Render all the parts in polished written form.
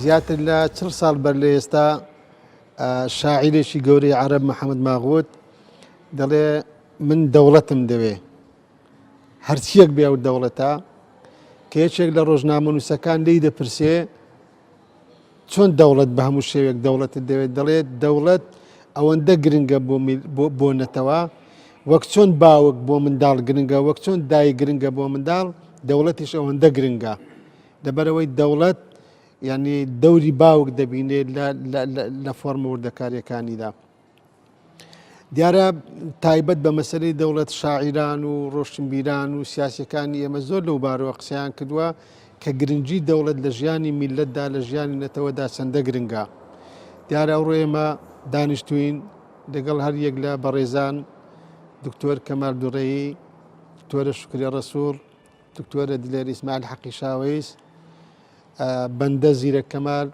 زیاتر لە 40 ساڵ بەر لە ئێستا شاعیرێکی گەورەی عەرەب محەممەد ماغوت دەڵێ من دەوڵەتم دەوێ هەرچیەک بێ ئەو دەوڵەتە کە یەکێک لە ڕۆژنامە نووسەکان لی دەپرسێ چۆن دەوڵەت بە هەموو شێوێک دەوڵەتت دەوێت دەڵێت دەوڵەت ئەوەندە گرنگە بۆ نەتەوە وەک چۆن باوک بۆ منداڵ گرنگە وەک چۆن دایک گرنگە بۆ منداڵ دەوڵەتیش ئەوەندە گرنگە لەبەرەوەی دەوڵەت یعنی دەوری باوک دەبینێت لە فۆرمە وردەکاریەکانیدا دیارە تایبەت بە مەسەلەی دەوڵەت شاعیران و ڕۆشنبیران و سیاسەکانی ئێمە زۆر لەو بارەوە قسەیان کردووە کە گرنگی دەوڵەت لە ژیانی میلەتدا لە ژیانی نەتەوەدا چەندە گرنگە دیارە ئەوڕۆ ئێمە دانیشتوین لەگەڵ هەر یەک لە بەڕێزان دکتۆر کەمال دوڕێیی دکتۆرە شوکری ڕەسوڵ دکتۆرە دلێر ئیسماعیل حەقی شاوەیس بەندە زیرە کەمال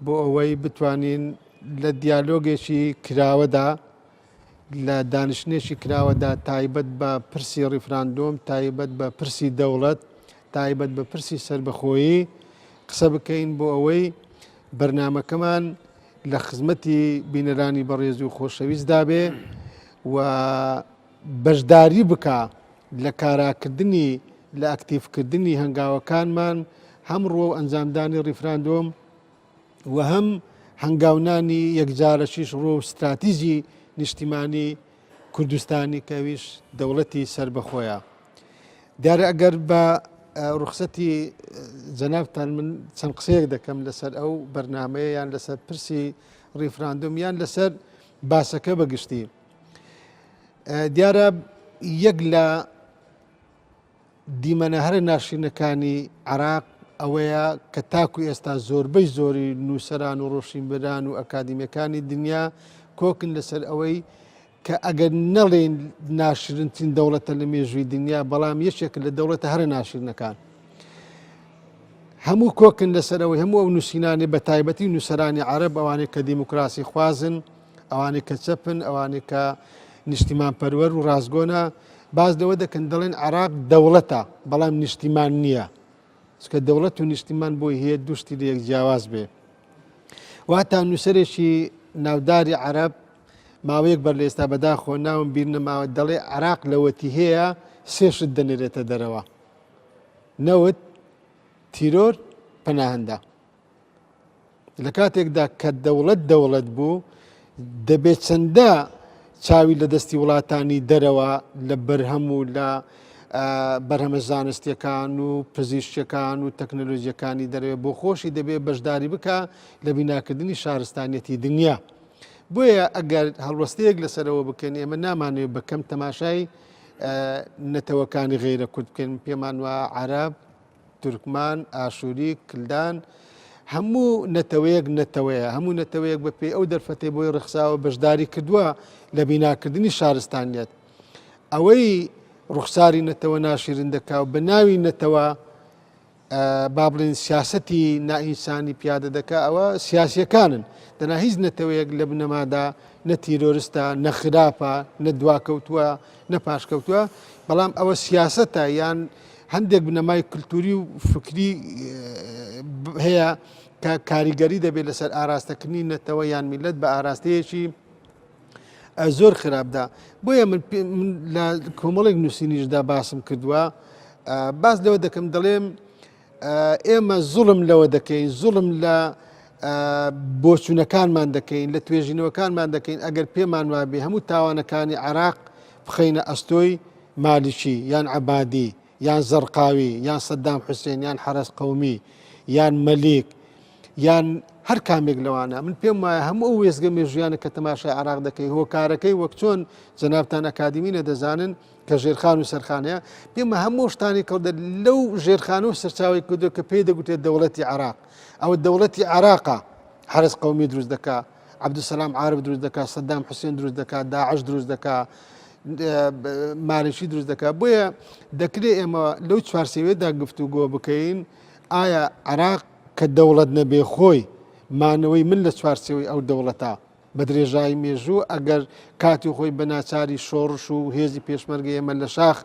بۆ ئەوەی بتوانین لە دیالۆگێکی کراوەدا لە دانیشتنێکی کراوەدا تایبەت بە پرسی ڕیفراندۆم تایبەت بە پرسی دەوڵەت تایبەت بە پرسی سربەخۆیی قسە بکەین بۆ ئەوەی بەرنامەکەمان لە خزمەتی بینەرانی بەڕێز و خۆشەویستدا بێ و بەشداری بکە لە کاراکردنی لە ئەکتیفکردنی هەنگاوەکانمان هەم ڕۆ ئەنجامدانی ڕیفراندۆم و هەم هەنگاونانی یەکجارەشیش ڕۆ استراتیژی نیشتیمانی کوردستانی کەویش دەوڵەتی سربەخۆیە دیارە ئەگەر بە ڕوخسەتی جەنابتان من چەند قسەیەک دەکەم لەسەر ئەو بەرنامەیە یان لەسەر پرسی ڕیفراندۆم یان لەسەر باسەکە بەگشتی دیارە یەک لە دیمەنە هەرە ناشرینەکانی عێراق ئەوەیە کە تاکو ئێستا زۆربەی زۆری نووسەران و ڕۆشنبیران و ئەکادیمیەکانی دنیا کۆکن لەسەر ئەوەی کە ئەگەر نەڵێن ناشرنترین دەوڵەتە لە مێژووی دنیا بەڵام یەکێک لە دەوڵەتە هەرە ناشرینەکان هەموو کۆکن لەسەرەوەی هەموو ئەو نووسینانی بە تایبەتی نووسەرانی عەرەب ئەوانەی کە دیموکراسی خوازن ئەوانەی کە چەپن ئەوانەی کە نیشتیمان پەروەر و ڕازگۆنە باز لەوە دەکەن دەڵێن عێراق دەوڵەتە بەڵام نیشتیمان نییە چکە دەوڵەت و نیشتیمان بۆی هەیە دووشتی لە یەک جیاواز بێ واتە نووسەرێکی ناوداری عەرەب ماوەیەک بەر لە ئێستا بەداخۆ ناوم بیر نەماوە دەڵێ عێراق لەوەتی هەیە سێشت دەنێرێتە دەرەوە نەوت تیرۆر پەناهەندە لە کاتێکدا کە دەوڵەت بوو دەبێت چەندە چاوی لە دەستی وڵاتانی دەرەوە لە بەرهەم و لە بەرهەمە زانستیەکان و پزیشکیەکان و تەکنۆلۆژیەکانی دەرەوێت بۆ خۆشی دەبێت بەشداری بکە لە بیناکردنی شارستانیەتی دنیا بۆیە ئەگەر هەڵوەستەیەک لەسەرەوە بکەین ئێمە نامانەوێت بەکەم تەماشای نەتەوەکانی غێرە کورد بکەین پێمان وە عەرەب تورکمان ئاشووری کلدان هەموو نەتەوەیەک نەتەوەیە هەموو نەتەوەیەک بە پێی ئەو دەرفەتەی بۆی ڕخساوە بەشداری کردووە لە بیناکردنی شارستانیەت ئەوەی ڕوخساری نەتەوە ناشرین دەکا و بە ناوی نەتەوە با بڵێن سیاسەتی نائینسانی پیادە دەکا ئەوە سیاسیەکانن دەنا هیچ نەتەوەیەک لە بنەمادا نە تیرۆریستە نە خراپە نە دواکەوتووە نە پاشکەوتووە بەڵام ئەوە سیاسەتە یان هەندێک بنەمای کللتوری و فکری هەیە کە کاریگەری دەبێت لەسەر ئاراستەکردنی نەتەوە یان میلەت بە ئاراستەیەکی زۆر خراپدا بۆیە من لە کۆمەڵێک نووسینیشدا باسم کردووە باز لەوە دەکەم دەڵێم ئێمە زوڵم لەوە دەکەین زوڵم لە بۆچوونەکانمان دەکەین لە توێژینەوەکانمان دەکەین ئەگەر پێمان وابێ هەموو تاوانەکانی عێراق بخەینە ئەستۆی مالیکی یان عەبادی یان زەرقاوی یان سەدام حوسێن یان حەرەس قەومی یان مەلیک یان هەر کامێک لەوانە من پێم وایە هەموو ئەو وێزگە مێژویانە کە تەماشای عێراق دەکەی هۆکارەکەی وەک چۆن جەنابتان ئەکادیمینە دەزانن کە ژێرخان و سەرخانەیە پێمە هەموو شتانی کەوتە لەو ژێرخانە و سەرچاوی کردو کە پێی دەگوتێت دەوڵەتی عێراق ئەوە دەوڵەتی عێراقە حەرەس قەومی دروست دەکا عەبدولسەلام عارف دروست دەکا سەدام حوسێن دروست دەکا داعش دروست دەکا مالیشی دروست دەکات بۆیە دەکرێت ئێمە لەو چوارچێوەیەدا گفتوگۆ بکەین ئایا عێراق کە دەوڵەت نەبێ خۆی مانەوەی من لە چوارچێوەی ئەو دەوڵەتە بە درێژایی مێژوو ئەگەر کاتی خۆی بە ناچاری شۆڕش و هێزی پێشمەرگە ئێمە لە شاخ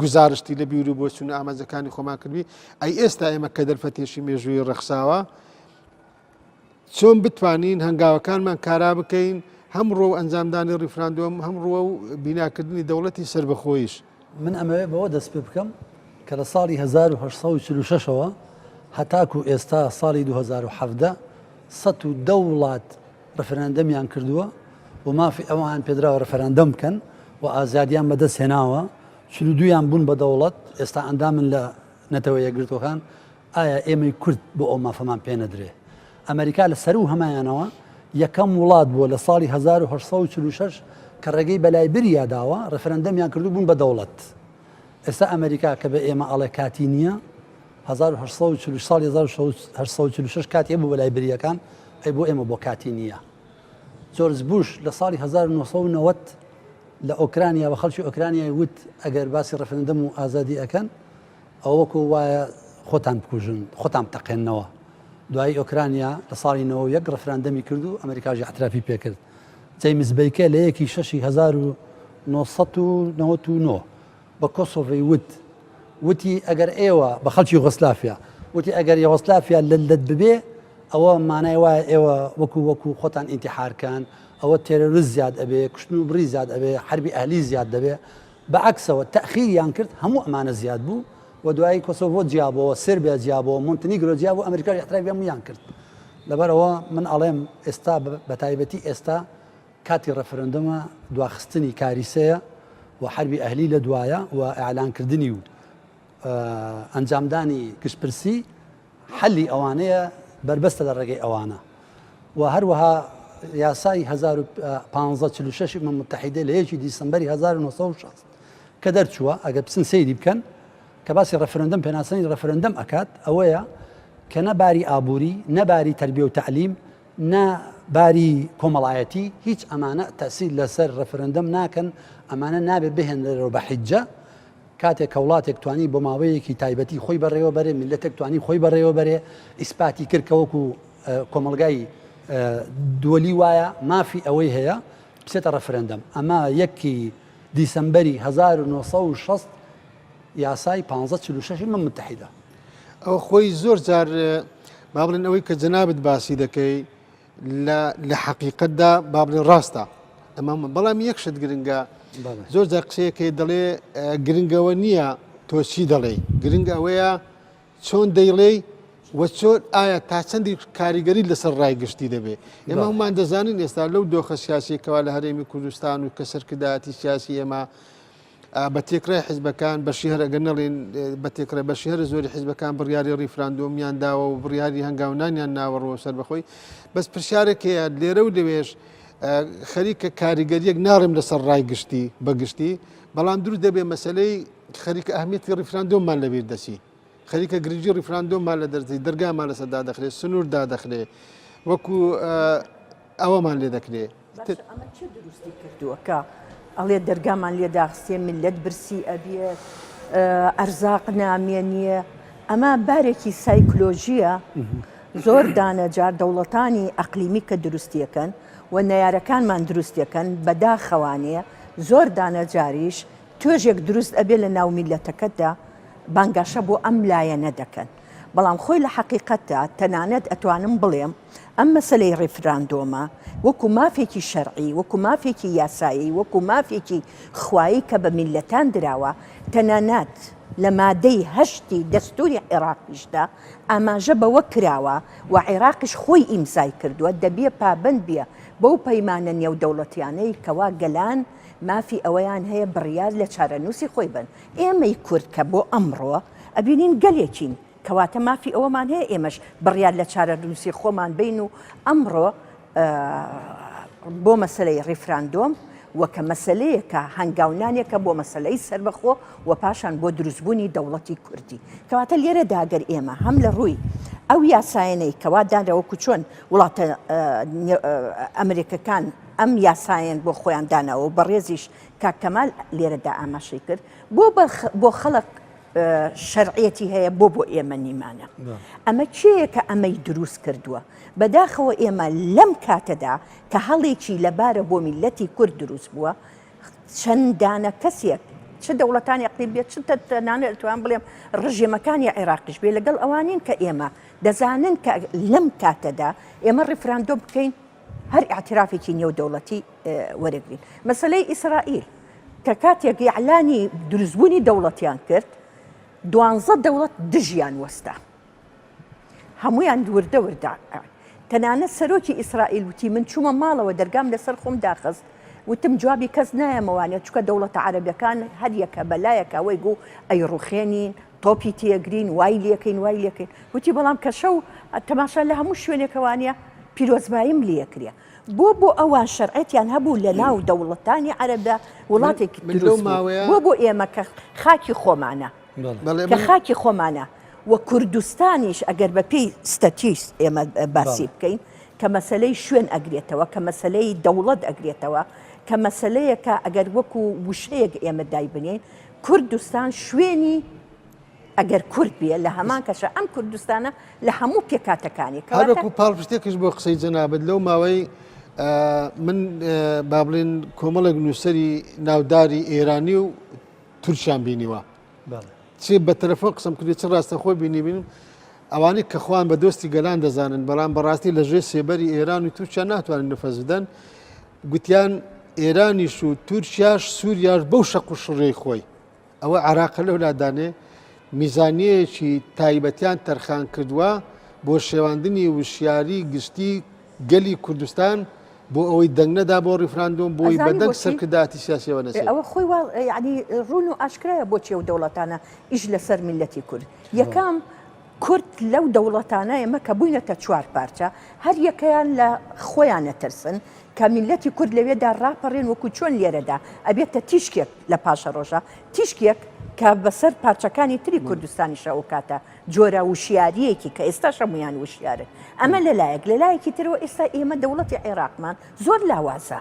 گزارشتی لە بیر و بۆچوونە ئاماجەکانی خۆمان کردوی ئەی ئێستا ئێمە کە دەرفەتێشی مێژووی ڕەخساوە چۆن بتوانین هەنگاوەکانمان کارا بکەین هەمڕۆ ئەنجامدانی ڕیفراندۆم هەمڕۆ و بیناکردنی دەوڵەتی سربەخۆیش. من ئەمەوێ بەوە دەست پێ بکەم کە لە ساڵی 1946ەوە هەتاکو ئێستا ساڵی 2017 102 وڵات ڕەفرەندەمیان کردووە و مافی ئەوان پێدراوە ڕەفرەندەم بکەن و ئازادیان بەدەست هێناوە 42یان بوون بە دەوڵەت ئێستا ئەندامن لە نەتەوە یەکگرتوەکان ئایا ئێمەی کورد بۆ ئەو مافەمان پێ نەدرێ. ئەمریکا لە سەر و هەمایانەوە یەکەم وڵات بووە لە ساڵی 1946 کە ڕێگەی بەلای بریە داوە ڕەفرەندەمیان کردو بوون بە دەوڵەت. ئێستا ئەمریکا کە بە ئێمە ئەڵێ کاتی نییە 1940 ساڵی 1946 کاتی بوو بەلای بریەکان ئەی بۆ ئێمە بۆ کاتی نییە. جۆرج بوش لە ساڵی 1990 لە ئۆکرانیا بە خەڵکی ئۆکرانیای وت ئەگەر باسی ڕەفرەندەم و ئازادی ئەکەن ئەوەکو وایە خۆتان بکوژن خۆتان تەقێنەوە. دوای ئۆکرانیا لە ساڵی 91 ڕەفرەندەمی کرد و ئەمریکاژی احترافی پێکرد. جەیمس بیکە لە 1999 بە کۆسۆڤی وتی ئەگەر ئێوە بە خەڵکی یوغۆسلافیا وتی ئەگەر یوغۆسلافیا لەت ببێ ئەوە مانای وایە ئێوە وەکو خۆتان ئینتیحارکان ئەوە تێرۆریست زیاد ئەبێ کوشتن و بڕی زیاد ئەبێ حربی ئەهلی زیاد دەبێ بەعکسەوە تەخیریان کرد هەموو ئەمانە زیاد بوو و دوایی کۆسۆڤۆ جیابەوە سربیا جیابەوە مونتنیگرۆ جیاب و ئەمریکای احترافی هەموویان کرد. لەبەرەوە من ئەڵێم ئێستا بە تایبەتی ئێستا کاتی ڕەفرەندەمە دواخستنی کاریسەیە و حربی ئەهلی لە دوایە و ئەعلانکردنی و ئەنجامدانی گشتپرسی حەلی ئەوانەیە بربەستە لە ڕێگەی ئەوانە و هەروەها یاسای 1546 ئومەم متحیدە لە 1 دیسەمبەری 1960 کە دەرچووە ئەگەر بچن سەیری بکەن کە باسی ڕەفرەندەم پێناسەنی ڕەفرەندەم ئەکات ئەوەیە کە نەباری ئابووری نەباری تەربیە و تعلیم نەباری کۆمەڵایەتی هیچ ئەمانە تەسیل لەسەر ڕەفرەندەم ناکەن ئەمانە نابێت بهێنرەوە بە حیجە کاتێک کە وڵاتێک توانی بۆ ماوەیەکی تایبەتی خۆی بەڕێوە بەرێ میلەتێک توانی خۆی بەڕێوە بەرێ ئیسپاتی کرد کە وەکو کۆمەلگای دووەلی وایە مافی ئەوەی هەیە بچێتە ڕەفرەندەم. ئەمە 1 دیسەمبەری 1960 یاسای 1546 من متحیدە. ئەو خۆی زۆر جار با بڵێن ئەوەی کە جەنابەت باسی دەکەی لە حەقیقەتدا با بڵێن ڕاستە ئەمە بەڵام یەکشت گرنگە زۆر جار قسەیەکەی دەڵێ گرنگەوە نییە تۆ چی دەڵێ گرنگ ئەوەیە چۆن دەیڵێ و چۆن ئایا تا چەندی کاریگەری لەسەر ڕایگشتی دەبێت. ئێمە هەمومان دەزانین ئێستا لەو دۆخە سیاسیەکەوە لە هەرێمی کوردستان و کە سەرکردایەتی سیاسی ئێمە بە تێکرای حیزبەکان بەشی هەر ئەگەر نەڵێن بە تێکرای بەشی هەر زۆری حیزبەکان بڕیاری ڕیفراندۆمیان داوە و بڕیاری هەنگاونانیان ناوەڕەوە سەر بەخۆی بەس پرسیارێکەیە لێرە و لەوێش خەریکە کاریگەریەک ناڕێم لەسەر ڕایگشتی بەگشتی بەڵام دوور دەبێ مەسلەی خەریکە ئەهمیەتی ڕیفراندۆممان لەبیر دەسی خەریکە گرنگی ڕیفراندۆممان لە دەرزی دەرگامان لەسەر دادەخرێت سنوور دادەخرێت وەکو ئەوەمان لێ دەکرێت. ئەمە چه دروستی کردووە کە ئەڵێ دەرگامان لێ داخستێ ملت برسی ئەبێت ئەرزاق نامێنیە ئەمە بارێکی سایکلۆژیە زۆر دانەجار دەوڵەتانی ئەقلیمی کە دروستیەکەن و نەیارەکانمان دروستیەکەن بەداخەوانەیە زۆر دانەجاریش توێژێک دروست ئەبێ لە ناو میلەتەکەتدا بانگاشە بۆ ئەم لایەنە دەکەن. بەڵام خۆی لە حەقیقەتدا تەنانەت ئەتوانم بڵێم ئەم مەسلەی ڕیفراندۆمە وەکو مافێکی شەرعی وەکو مافێکی یاسایی وەکو مافێکی خوایی کە بە میلەتان دراوە تەنانەت لە مادەی 8 دەستوری عێراقیشدا ئاماژە بەوە کراوە و عێراقیش خۆی ئیمزای کردووە دەبێ پابند بیە بەو پەیمانە نێودەوڵەتیانەی کەوا گەلان مافی ئەوەیان هەیە بڕیار لە چارەنووسی خۆی بن. ئێمەی کورد کە بۆ ئەمڕۆ ئەبینین گەلێکین کەواتە مافی ئەوەمان هەیە ئێمەش بڕیار لە چارەنووسی خۆمان بین و ئەمڕۆ بۆ مەسلەی ڕیفراندۆم وەکە مەسلەیەکە هەنگاونانێکە بۆ مەسلەی سەربەخۆ و پاشان بۆ دروستبوونی دەوڵەتی کوردی کەواتە لێرەدا ئەگەر ئێمە هەم لە ڕووی ئەو یاسایەنەی کەوا دانراوەکو چۆن وڵاتە ئەمریکەکان ئەم یاسایەن بۆ خۆیان داناوە بەڕێزیش کاکەمال لێرەدا ئاماشەی کرد بۆ خەڵک شەرعیەتی هەیە بۆ ئێمە نیمانە. ئەمە چیەکە ئەمەی دروست کردووە بەداخەوە ئێمە لەم کاتەدا کە هەڵێکی لەبارە بۆ میلەتی کورد دروست بووە چەندانە کەسێک چ دەوڵەتانی ئەقلیمی بێت چ تەنانەت ئەتوان بڵێم ڕژێمەکانی عێراقیش بێ لەگەڵ ئەوانین کە ئێمە دەزانن کە لەم کاتەدا ئێمە ڕفراندۆم بکەین هەر ئاعترافێکی نێودەوڵەتی وەرەگرین. مەسەلەی ئیسرائیل کە کاتێک یعلانی دروستبوونی دەوڵەتیان کرد 12 دەوڵەت دژیان وەستا هەمویان وردە وردە. تەنانەت سەرۆکی ئیسرائیل وتی من چوومە ماڵەوە دەرگام لەسەر خۆم داخست وتم جوابی کەس نایەمەوانێت چکە دەوڵەتە عەرەبیەکان هەر یەکە بەلایەکە ئەوەی گو ئەی ڕوخێنین تۆپی تێگرین وای لەکەین وای لەکەین وتی بەڵام کە شەو تەماشا لە هەموو شوێنێکەوانە پیرۆزباییم لێکرێ بۆ ئەوان شەرعەتیان هەبوو لە ناو دەوڵەتانی عەرەبدا وڵاتێکی دروست بۆ ئێمە کە خاکی خۆمانە کە خاکی خۆمانە و کوردستانیش ئەگەر بە پێی ستەتیست ئێمە باسی بکەین کە مەسلەی شوێن ئەگرێتەوە کە مەسلەی دەوڵەت ئەگرێتەوە کە مەسلەیەکە ئەگەر وەکو وشەیەک ئێمە دایبنین کوردستان شوێنی ئەگەر کورد بێ لە هەمان کەشە ئەم کوردستانە لە هەموو پێکاتەکانی هەروەکو پاڵپشتێکش بۆ قسەی جەنابەت لەو ماوەی من با بڵێن کۆمەڵێک نووسەری ناوداری ئێرانی و تورکیان بینیوە چێ بە تەلەفۆن قسەم کردی چ ڕاستەخۆی بینیم ئەوانەی کە خوان بە دۆستی گەلان دەزانن بەڵام بەڕاستی لەژێ سێبەری ئێران و تورکیا ناتوانن نفەز بدەن گوتیان ئێرانیش و تورکیاش سووریاش بەو شەق و شڕێی خۆی ئەوە عراق لەولادانێ میزانیەیەکی تایبەتیان تەرخان کردووە بۆ شێواندنی وشیاری گشتی گەلی کوردستان بۆ ئەوەی دەنگ نەدا بۆ ڕیفراندۆم بۆی بەدەنگ سەرکرداتی سیاسیەوە نەسێت ئەوە خۆی ینی ڕوون و ئاشکرایە بۆ چێو دەوڵەتانە ئیش لەسەر میلەتی کورد یەکەم کورد لەو دەوڵەتانە ئێمە کە بووینەتە چوار پارچە هەر یەکەیان لە خۆیان نەترسن کە میلەتی کورد لەوێدا ڕاپەڕێن وەکو چۆن لێرەدا ئەبێتە تیشکێک لە پاشە ڕۆژە تیشکێک کە بەسەر پارچەکانی تری کوردستانیشە ئەو کاتە جۆرە وشیاریەکی کە ئێستا شەمویان وشیارن ئەمە لەلایەکی ترەوە ئێستا ئێمە دەوڵەتی عێراقمان زۆر لاوازە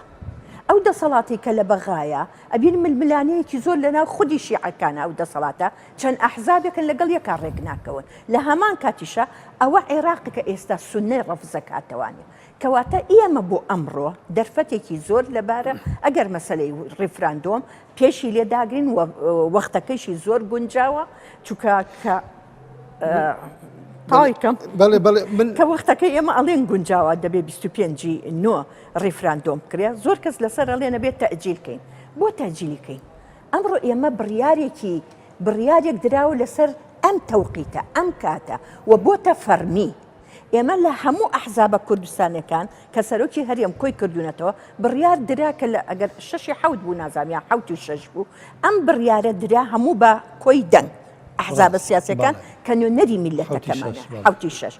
ئەو دەسەڵاتی کە لە بەغایە ئەبین ململانەیەکی زۆر لەناو خودی شیعەکانە ئەو دەسەڵاتە چەند ئەحزابێکن لەگەڵ یەکان ڕێک ناکەون لە هەمان کاتیشە ئەوە عێراقی کە ئێستا سونەی ڕەفزەکاتەوانێ کەواتە ئێمە بۆ ئەمڕۆ دەرفەتێکی زۆر لەبارە ئەگەر مەسلەی ڕیفراندۆم پێشی لێداگرین وەختەکەیشی زۆر گونجاوە چونکە کە تاویکەم کە وەختەکە ئێمە ئەڵێن گونجاوە دەبێ 25 نۆ ڕیفراندۆم کرێ زۆر کەس لەسەر ئەڵێنە بێت تەجیلکەین بۆ تەجیلیکەین ئەمڕۆ ئێمە بڕیارێک دراوە لەسەر ئەم تەوقیتە ئەم کاتە و بۆتە فەرمی ئێمە لە هەموو ئەحزابە کوردستانەکان کە سەرۆکی هەرێم کۆی کردوونەتەوە بڕیار درا کە ئەگەر 6 بوو نازانیا 6 بوو ئەم بڕیارە درا هەموو بە کۆی دەنگ ئەحزابە سیاسەکان کە نوێنەری میلەتەکەمانە 6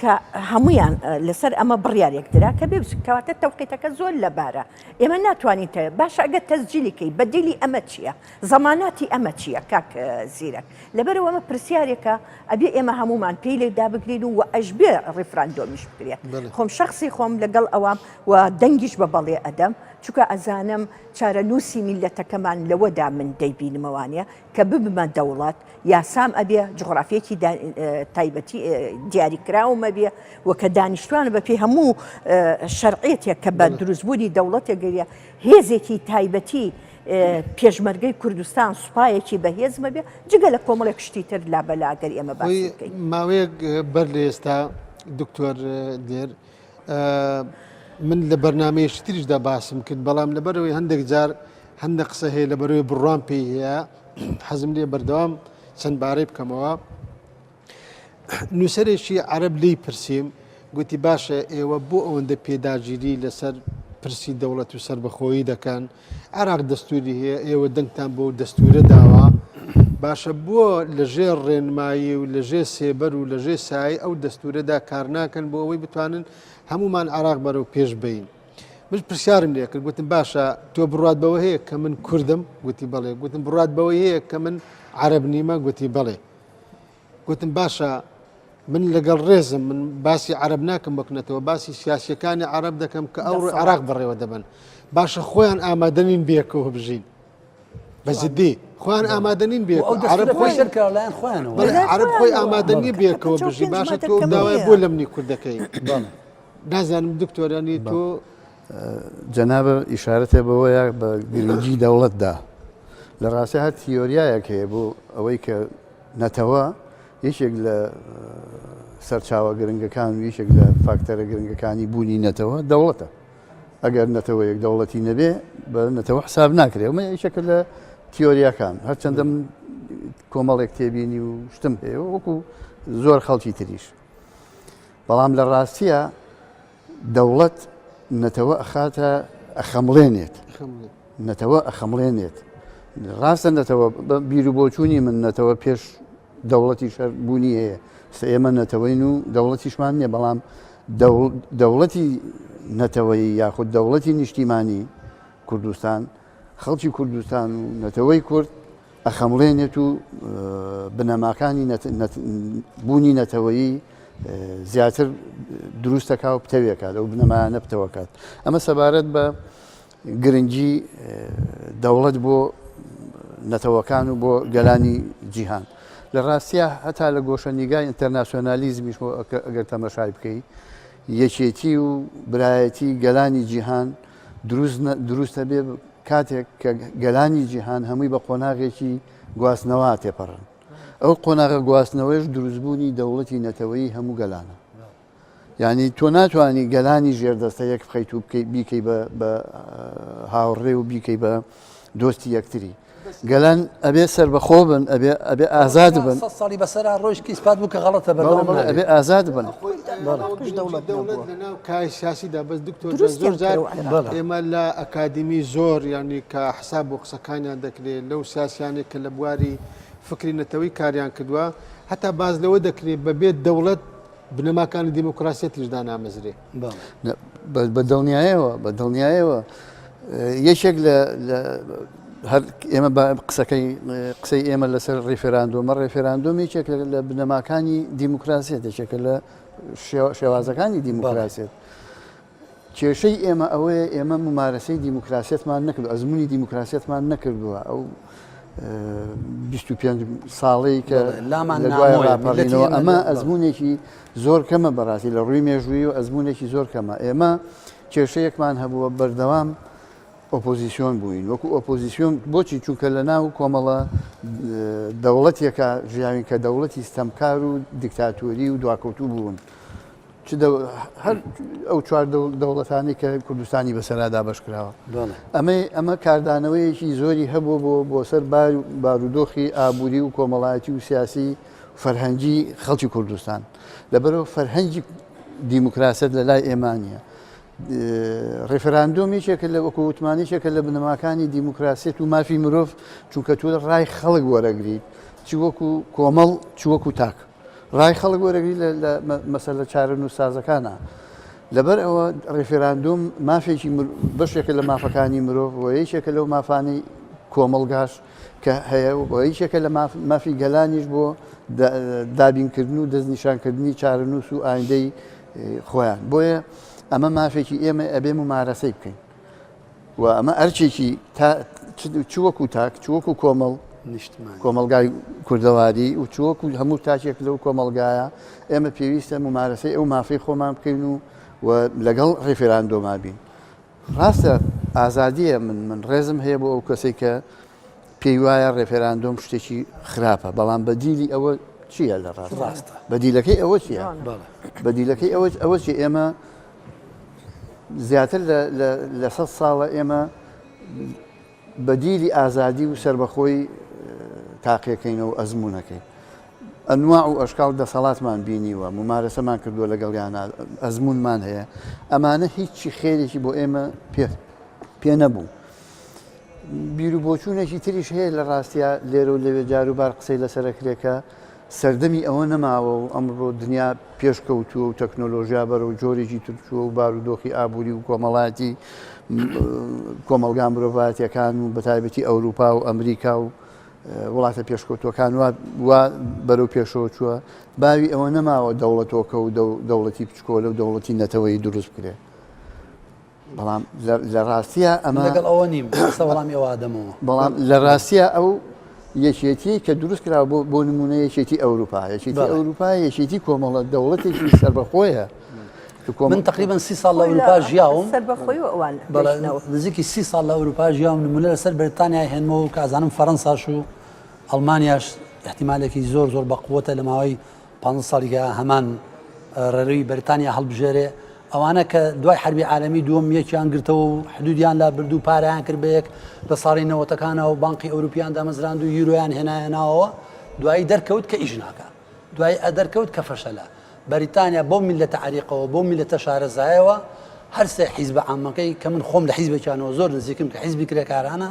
کە هەمویان لەسەر ئەمە بڕیارێک درا کە بێ کەواتە تەوقیتەکە زۆر لەبارە ئێمە ناتوانین تەوێت باشە ئەگەر تەسجیلیکەی بەدیلی ئەمە چییە زەماناتی ئەمە چییە کاک زیرەک لەبەرەوە ئەمە پرسیارێکە ئەبێ ئێمە هەمومان پێی لێدا بگرین و ئەشبێ ڕیفراندۆمیش بکرێت خۆم شخصی خۆم لەگەڵ ئەوام و دەنگیش بە بەڵێ ئەدەم چونکە ئەزانم چارەنووسی میلەتەکەمان لەوەدا من دەیبینمەوانەیە کە ببمە دەوڵات یاسام ئەبێ جغرافیەکی تایبەتی دیاریکراومە بێ و کە دانیشتوانە بە پێی هەموو شەرعێتێک کە بە دروستبوونی دەوڵەتێک گەریە هێزێکی تایبەتی پێشمەرگەی کوردستان سوپایەکی بەهێزمە بێ جگە لە کۆمەڵێک شتی تر لابەلاگەر ئێمە باسی بکەین ماوەیەک بەر لە ئێستا دکتۆر دێر من لە بەرنمەیەشی تریشدا باسم کرد بەڵام لەبەرەوەی هەندێک جار هەندێک قسە هەیە لەبەرەوەی بڕوان پێی هەیە حەزم لێ بەردەوام چەند بارەی بکەمەوە نووسەرێکی عەرەب لی پرسییم گوتی باشە ئێوە بۆ ئەوەندە پێداگیری لەسەر پرسی دەوڵەت و سربەخۆیی دەکەن عێراق دەستوری هەیە ئێوە دەنگتان بۆ دەستورە داوە باشە بۆ لەژێر ڕێنمایی و لەژێر سێبەر و لەژێر سای ئەو دەستورەدا کار ناکەن بۆ ئەوەی بتوانن هەمومان عێراق بەرەو پێش بین من پرسیارم لێ کرد گوتم باشە تۆ بڕات بەوە هەیە کە من کوردم گوتی بەڵێ گوتم بڕات بەوە هەیە کە من عەرەب نیمە گوتی بەڵێ گوتم باشە من لەگەڵ ڕێزم من باسی عەرەب ناکەم بکنێتەوە باسی سیاسیەکانی عەرەب دەکەم کە ئەو عێراق بەڕێوە دەبن باشە خۆیان ئامادەنین بێکەوە بژین بەزدی خۆیان ئامادەنین عەرەب خۆی ئامادەنی بێکەوە بژی باشە تۆ داوای بۆ لە منی کوردەکەی نازانم دکتۆرانی تۆ جەنابە ئیشارەتێ بەوەیە بە گرنگی دەوڵەتدا لە ڕاستی هەر تیۆریایەک هەیە بۆ ئەوەی کە نەتەوە یەکێک لە سەرچاوە گرنگەکان و یەکێک لە فاکتەرە گرنگەکانی بوونی نەتەوە دەوڵەتە. ئەگەر نەتەوە یەک دەوڵەتی نەبێ بە نەتەوە حساب ناکرێت ئەمە یەکێکە لە تیۆریەکان هەرچەندە من کۆمەڵێک تێبینی و شتم پێ وەکو زۆر خەڵکی تریش. بەڵام لە ڕاستیە دەوڵەت نەتەوە ئەخاتە ئەخەمڵێنێت نەتەوە ئەخەمڵێنێت. ڕاستە نەتەوە بیر و بۆچوونی من نەتەوە پێش دەوڵەتی شەر بوونی هەیە ئێمە نەتەوەین و دەوڵەتیشمان نییە بەڵام دەوڵەتی نەتەوەی یاخود دەوڵەتی نیشتیمانی کوردستان خەڵکی کوردستان و نەتەوەی کورد ئەخەمڵێنێت و بنەماکانی بوونی نەتەوەیی زیاتر دروستەکە و پتەوێکات ئەو بنەمایانە پتەوەکات. ئەمە سەبارەت بە گرنگی دەوڵەت بۆ نەتەوەکان و بۆ گەلانی جیهان. لە ڕاستیە هەتا لە گۆشە نیگای ئینتەرناسیۆنالیزمیش ئەگەر تەمەشای بکەی یەکێتی و برایەتی گەلانی جیهان دروستە بێ کاتێک کە گەلانی جیهان هەمووی بە قۆناغێکی گواستنەوە تێپەڕن. ئەو قۆناغە گواستنەوەیش دروستبوونی دەوڵەتی نەتەوەی هەموو گەلانە. یعنی تۆ ناتوانانی گەلانی ژێردەستە یەک بخەیت و بیکەی بە هاوڕێ و بیکەی بە دۆستی یەکتری. گەلان ئەبێ سەربەخۆ بن ئەبێ ئازاد بن. ساڵی بەسەر ڕۆژکی سپات بوو کە غەڵەتە بەردەوام ئەبێ ئازاد بن. دەوڵەت لەناو کای سیاسیدا بەس دکتۆر زۆر جار ئێمە لە ئەکادمی زۆر ینی کە حساب و قسەکانیان دەکرێت لەو سیاسیانێک کە لە بواری فکری نەتەوەی کاریان کردووە هەتا باز لەوە دەکرێت بەبێت دەوڵەت بنەماکانی دیموکراسیەتیشدا نامەزرێ. بە دڵنیایەوە یەکێک لە ئێمە قسەی ئێمە لەسەر ڕێفێراندۆمە ڕێفێراندۆمێکێک لە بنەماکانی دیموکراسیەت یەکێکە لە شێوازەکانی دیموکراسیەت. کێشەی ئێمە ئەوەیە ئێمە ممارەسەی دیموکراسیەتمان نەکردو ئەزمموی دیموکراسیەتمان نەکردووە ئەو 25 ساڵەی کە لە دوای ڕاپەڕینەوە ئەمە ئەزمموونێکی زۆر کەمە بەڕاستی لە ڕووی مێژووی و ئەزمموونێکی زۆر کەمە. ئێمە کێشەیەکمان هەبووە بەردەوام ئۆپۆزیسیۆن بووین وەکو ئۆپۆزیسیۆن بۆچی چونکە لە ناو کۆمەڵە دەوڵەتێکە ژیاوین کە دەوڵەتی ستەمکار و دیکتاتۆری و دواکەوتوو بوون هەر ئەو چوار دەوڵەتانی کە کوردستانی بەسەرادا بەشکراوە. ئەمە کاردانەوەیەکی زۆری هەبوو بۆ سەر بارودۆخی ئابووری و کۆمەڵایەتی و سیاسی فەرهەنگی خەڵکی کوردستان لەبەرەوە فەرهەنگی دیموکراسیەت لە لای ئێمانە. ڕێفەراندۆمیشێکە لە وەکووتمانیشێکە لە بنەماکانی دیموکراسیەت و مافی مرۆڤ چونکە تۆ ڕای خەڵک وەرەگریت چی وەکو کۆمەڵ چی وەکو تاک ڕای خەڵک وەرەگری لە مەسەلە چارە نووسازەکانە. لەبەر ئەوە ڕێفێراندۆم مافێکی بەشێکە لە مافەکانی مرۆڤ و یەکێکە لەو مافانەی کۆمەڵگاش کە هەیە و یەکێکە لە مافی گەلانیش بۆ دابینکردن و دەستنیشانکردنی چارەنووس و ئایندەی خۆیان. بۆیە ئەمە مافێکی ئێمە ئەبێ ممارەسەی بکەین و ئەمە ئەرچێکی چوەکو تاک چوەکو کۆمەڵ کۆمەلگای کوردەواری و چوەکو هەموو تاچێک لەو کۆمەلگایە ئێمە پێویستە ممارەسەی ئەو مافەی خۆمان بکەین و لەگەڵ ڕێفێراندۆما بین. ڕاستە ئازادیە من ڕێزم هەیە بۆ ئەو کەسێک کە پێی وایە ڕێفێراندۆم شتێکی خراپە بەڵام بەدیلی ئەوە چییە لە ڕاستە بەدیلەکەی ئەوە چییە؟ بەدیلەکەی ئەوە چی ئێمە زیاتر لە 100 ساڵە ئێمە بەدیلی ئازادی و سربەخۆی تاقیەکەینەوە ئەزمموونەکەی ئەنواع و ئەشکال دەسەڵاتمان بینیوە ممارەسەمان کردووە لەگەڵیانە ئەزمموونمان هەیە ئەمانە هیچی خێرێکی بۆ ئێمە پێ نەبوو. بیر و بۆچوونێکی تریش هەیە لە ڕاستیە لێرە و لەوێ جاروبار قسەی لەسەرەکرێکە سەردەمی ئەوە نەماوە و ئەمڕۆ دنیا پێشکەوتووە و تەکنۆلۆژیا بەرە و جۆرێکی ترچووە و بارودۆخی ئابووری و کۆمەڵاتی کۆمەلگا مرۆڤایەتیەکان و بەتایبەتی ئەوروپا و ئەمریکا و وڵاتە پێشکەوتوەکان وا بەرەو پێشەوە چووە باوی ئەوە نەماوە دەوڵەتۆکە و دەوڵەتی بچکۆلە و دەوڵەتی نەتەوەی دروست بکرێت. بەڵام لە ڕاستیە ئەمە لەگەڵ ئەوە نیم وەڵامی ئەوە ئادەمەوە بەڵام لە ڕاستیە ئەو یەکێتی کە دروست کراوە بۆ نمونە یەکێتی ئەوروپا یەکێتی کۆمەڵە دەوڵەتێکی سربەخۆیە. من تقریبا 30 ساڵ لە ئەوروپا ژیاوم نزیکی 30 ساڵ لە ئەوروپا ژیاوم نمونە لەسەر بریتانیا هێنمەوە کە ئازانم فەڕەنساش و ئەڵمانیاش احتیمالێکی زۆر زۆر بەقوتە لە ماوەی 5 ساڵیکە هەمان ڕێڕووی بەریتانیا هەڵبژێرێ ئەوانە کە دوای حربی عالەمی دووەم یەکیان گرتەوە و حدودیان لا بردو پارەیان کرد بە یەک لە ساڵی 90ەکانەوە و بانقی ئەوروپیان دامەزراند و یورۆیان هێنایەناوە دوایی دەرکەوت کە ئیش ناکە دوای دەرکەوت کە فەشەلە بەریتانیا بۆ میلەتە عریقەوە بۆ میلەتە شارەزایەوە هەر سێ حیزبە عامەکەی کە من خۆم لە حیزبێکیانەوە زۆر نزیکم کە حیزبی کرێکارانە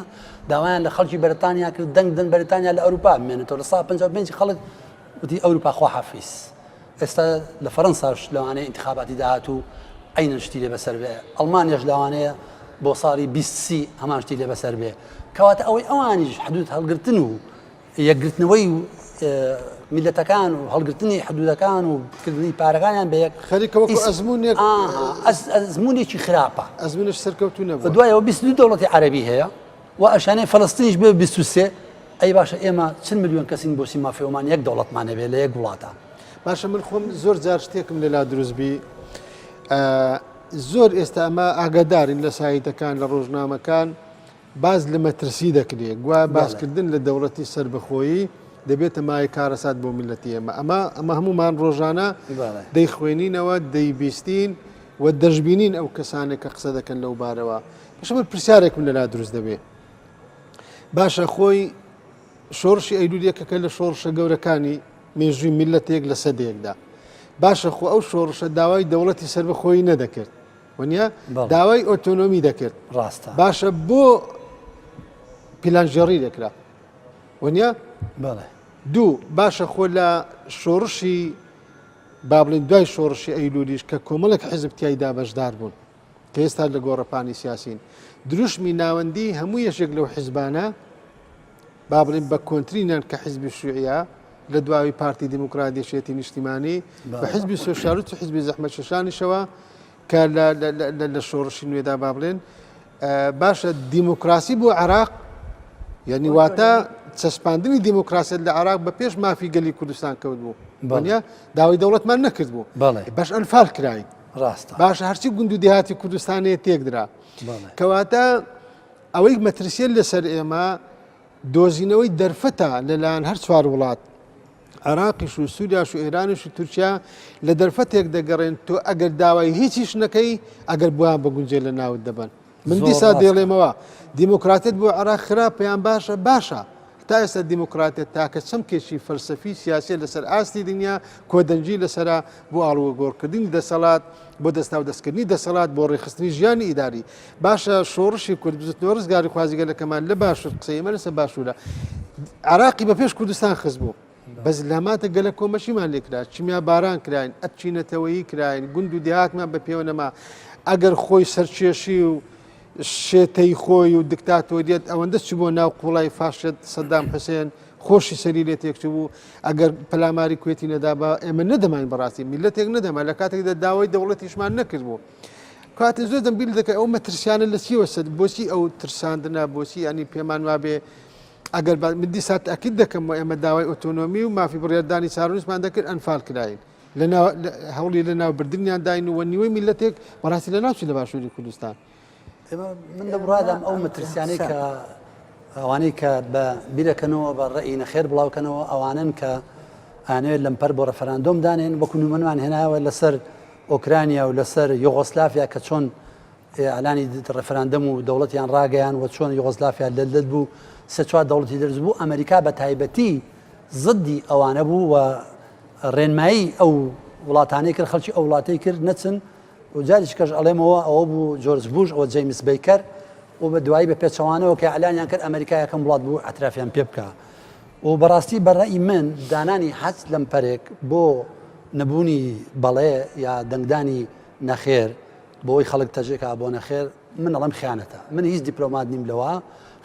داوایان لە خەڵکی بەریتانیا کرد دەنگ بەریتانیا لە ئەوروپا بمێنێتەوە لە 55 خەڵک وتی ئەوروپا خواحافیز ئێستا لە فەڕەنساش لەوانەیە انتخاباتی داهاتوو عینەن شتی لێ بەسەر بێ ئەڵمانیاش لەوانەیە بۆ ساڵی 20 هەمان شتی لێ بەسەر بێ کەواتە ئەوەی ئەوانیش حدود هەڵگرتن و یەکگرتنەوەی میلەتەکان و هەڵگرتنی حدودەکان و کردنی پارەکانیان بە یەک خەریکەوەکو ئەزمونێک ئەزمونێکی خراپە ئەزمونش سەرکەوتو نەبوو دوایەوە 22 دەوڵەتی عەرەبی هەیە و ئەشانەی فەڵەستینیش بێ 23 ئەی باشە ئێمە چەند ملیۆن کەسین بۆ سیمافێومان یەک دەوڵەتمان هەبێ لە یەک وڵاتە باشە من خۆم زۆر جار شتێکم لەلا دروستبی زۆر ئێستا ئەمە ئاگادارین لە سایتەکان لە ڕۆژنامەکان باز لە مەترسی دەکرێت گویا باسکردن لە دەوڵەتی سربەخۆیی دەبێتە مای کارەسات بۆ میلەتی ئەمە هەمومان ڕۆژانە دەیخوێنینەوە دەیبیستین و دەژبینین ئەو کەسانێک کە قسە دەکەن لەو بارەوە بەشمە پرسیارێکم لەلا دروست دەبێت باشە خۆی شۆڕشی ئەیلولیەکەکە لە شۆڕشە گەورەکانی مێژووی میلەتێک لە سەدەیەکدا باشە خۆ ئەو شۆڕشە داوای دەوڵەتی سربەخۆیی نەدەکرد وانە داوای ئۆتۆنۆمی دەکرد ڕاستە باشە بۆ پیلانژێڕی دەکرا وانە دوو باشە خۆ لە شۆڕشی با بڵێن دوای شۆڕشی ئەیلولیش کە کۆمەڵێک حیزب تیایدا بەشدار بوون کە ئێستا لە گۆڕەپانی سیاسین دروشمی ناوەندی هەموو یەشێک لەو حیزبانە با بڵێن بە کۆنترینان کە حیزبی شوعیە لە دواوی پارتی دیموکراتیەتی نیشتیمانی بە حیزبی سۆشیالیست و حیزبی زەحمەت شەشانیشەوە کە لە شۆڕشی نوێدا با بڵێن باشە دیموکراسی بۆ عێراق یعنی واتە چەسپاندنی دیموکراسیت لە عێراق بە پێش مافی گەلی کوردستان کەوت بوو وانە داوای دەوڵەتمان نەکرد بوو باش ئەنفال کراین ڕاستە باشە هەرچی گوند و دیهاتی کوردستانەیە تێکدرا کەواتە ئەوەی مەترسیە لەسەر ئێمە دۆزینەوەی دەرفەتە لەلایەن هەر چوار وڵات عێراقیش و سووریاش و ئێرانیش و تورکیا لە دەرفەتێک دەگەڕێن تۆ ئەگەر داوای هیچیش نەکەی ئەگەر بووان بەگونجێ لە ناوت دەبن من دیسا دێڵێمەوە دیموکراتێت بۆ عێراق خراپەیان باشە تا ئێستا دیموکراتێت تاکە چەم کێشی فەلسەفی سیاسی لەسەر ئاستی دنیا کۆدەنجی لەسرە بۆ ئاڵوگۆڕکردنی دەسەڵات بۆ دەستا و دەستکردنی دەسەڵات بۆ ڕێخستنی ژیانی ئیداری باشە شۆڕشی کوردستنەوە ڕزگاری خوازیگەلەکەمان لە باشوور قسەی ئێمە لەسەر باشوورە عێراقی بە پێش کوردستان خست بوو بەس لەماتە گەلە کۆمەشیمان لێکرا چیمیا باران کراین ئەچینەتەوەیی کراین گوند و دیهاتمان بە پێوە نەما ئەگەر خۆی سەرچێشی و شێتەی خۆی و دکتاتۆریەت ئەوەندە چ بۆ ناو قوڵای فاشت سەدام حوسێن خۆشی سەری لێ تێکچ بوو ئەگەر پەلاماری کوێتی نەدا بە ئێمە نەدەمان بەڕاستی میلەتێک نەدەمان لە کاتێکدا داوای دەوڵەتیشمان نەکرد بوو کاتە زۆر دەمبیل دەکەی ئەو مەترسیانە لە چیوە سەد بۆچی ئەو ترساندنە بۆچی ئەنی پێمان وابێ ئەگەر من دیسات ئەکید دەکەم ئێمە داوای ئۆتۆنۆمی و مافی بڕێدانی چارۆنیسمان دەکرد ئەنفال کراین هەوڵی لە ناوبردنیان داین و نیوەی میلەتێک بەڕاستی لە ناوچی لە باشووری کوردستان من لە بڕادام ئەو مەترسیانەی کە ئەوانەی کە بە بیرەکەنەوە بە ڕێی نەخێر بڵاوکەنەوە ئەوانن کە ئانوێت لەمپەر بۆ ڕەفەراندۆم دانێن وەکو نمونەمان هێناوە لەسەر ئۆکرانیا و لەسەر یوغۆسلافیا کە چۆن ئەلانی ڕەفەراندەم و دەوڵەتیان ڕاگەیان و چۆن یوغۆسلافیا لەدەست بوو سێ چوار دەوڵەتی دەرز بوو ئەمریکا بە تایبەتی زدی ئەوانە بوو و ڕێنمایی ئەو وڵاتانەی کرد خەڵکی ئەو وڵاتەی کرد نەچن و جاریش کەش ئەڵێمەوە ئەوە بوو جۆرج بوش ئەوە جەیمس بەیکەر و بە دوایی بە پێچەوانەوە کە ئەلانیان کرد ئەمریکا یەکەم وڵات بوو ئەترافیان پێ بکە و بەڕاستی بەڕێی من دانانی حەج لەم پەرێک بۆ نەبوونی بەڵێ یا دەنگدانی نەخێر بۆی خەڵک تەجێکا بۆ نەخێر من ئەڵەم خیانەتە من هیچ دیپلۆمات نیم لەوە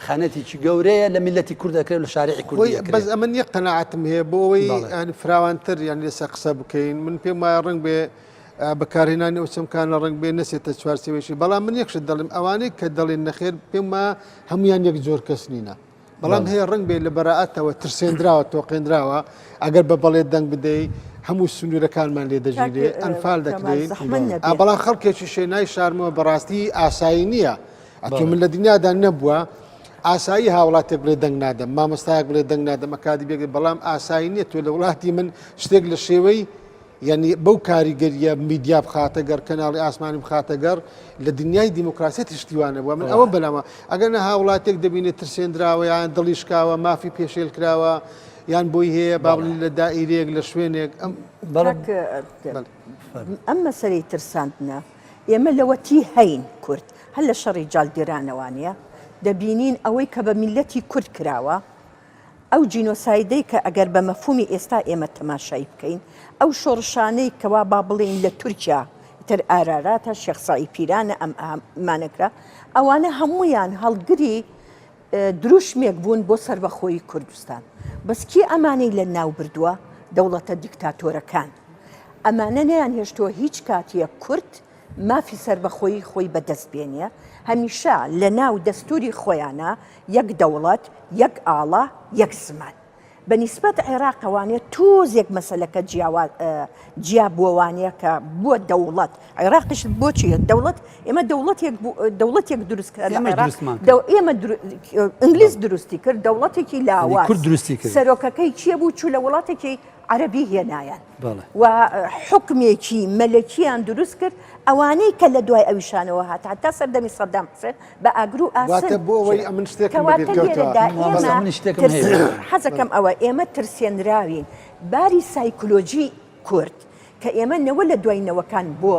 خانەتێکی گەورەیە لە میلەتی کوورد دەکرێت لە شارعی کوردی بەس ئەمن یەک قەناعەتم هەیە بۆ ئەوەی فراوانتر یان لێسە قسە بکەین من پێم وایە ڕەنگ بێ بەکارهێنانی ئەو چەمکانە ڕنگ بێ نەسێتە چوارچێوەیشی بەڵام من یەکشت دەڵێم ئەوانەی کە دەڵێن نەخێر پێم وایە هەمویان یەک جۆر کەس نینە بەڵام هەیە ڕنگ بێ لە بەراعەتەوە ترسێنراوە تۆقێنراوە ئەگەر بە بەڵێت دەنگ بدەی هەموو سنوورەکانمان لێ دەژیرێ ئەنفال دەکرێن بەڵام خەڵکێکی شوێنای شارمەوە بەڕاستی ئاسایی نییە ئەتۆ من لە دنیادا نەبووە ئاسایی هاوڵاتێک بڵێ دەنگ نادەم مامۆستایەک بڵێ دەنگ نادەم ئەکادی بێت بەڵام ئاسایی نییە تۆ لە وڵاتی من شتێک لە شێوەی یعنی بەو کاریگەریە میدیا بخاتە گەر کەناڵی ئاسمانی بخاتە گەر لە دنیای دیموکراسی تشتیوانە بووە من ئەوە بەلامە ئەگەر نە هاوڵاتێک دەبینێت ترسێنراوە یان دڵیشکاوە مافی پێشێل کراوە یان بۆی هەیە باڵی لە دائیرێک لە شوێنێک ئەم مەسەرەی ترساندنە ئێمە لەوەتی هەین کورد هەر لە شەڕی جالگیرانەوانە دەبینین ئەوەی کە بە میلەتی کورد کراوە ئەو جینۆسایدەی کە ئەگەر بە مەفهومی ئێستا ئێمە تەماشای بکەین ئەو شۆڕشانەی کەوا با بڵێن لە تورکیا تر ئاراراتە شێخسایی پیرانە ئەمانەکرا ئەوانە هەمویان هەڵگری دروشمێک بوون بۆ سەربەخۆیی کوردستان بەسکی ئەمانەی لە ناو بردووە دەوڵەتە دیکتاتۆرەکان ئەمانە نەیان هێشتووە هیچ کاتیە کورد مافی سەربەخۆیی خۆی بەدەست بێنیە هەمیشە لە ناو دەستوری خۆیانە یەک دەوڵەت یەک ئاڵا یەک زمان بەنیسبەت عێراقەوانێت تۆزێک مەسەلەکە جیا بووەوانەیە کە بووە دەوڵەت عێراقش بۆچی دەوڵەت ئێمە دەوڵەتێک دروستکرا ئێمە ئینگلیز دروستی کرد دەوڵەتێکی لاوە سەرۆکەکەی چیە بوو چوو لە وڵاتێکی عەرەبی هێنایان و حکمێکی مەلەکییان دروست کرد ئەوانەی کە لە دوای ئەویشانەوە هات تا سەردەمی سەدام حوسێن بە ئاگر و ئاسن حەزەکەم ئەوە ئێمە ترسێنراوین باری سایکۆلۆژی کورد کە ئێمە نەوە لە دوایینەوەکان بۆ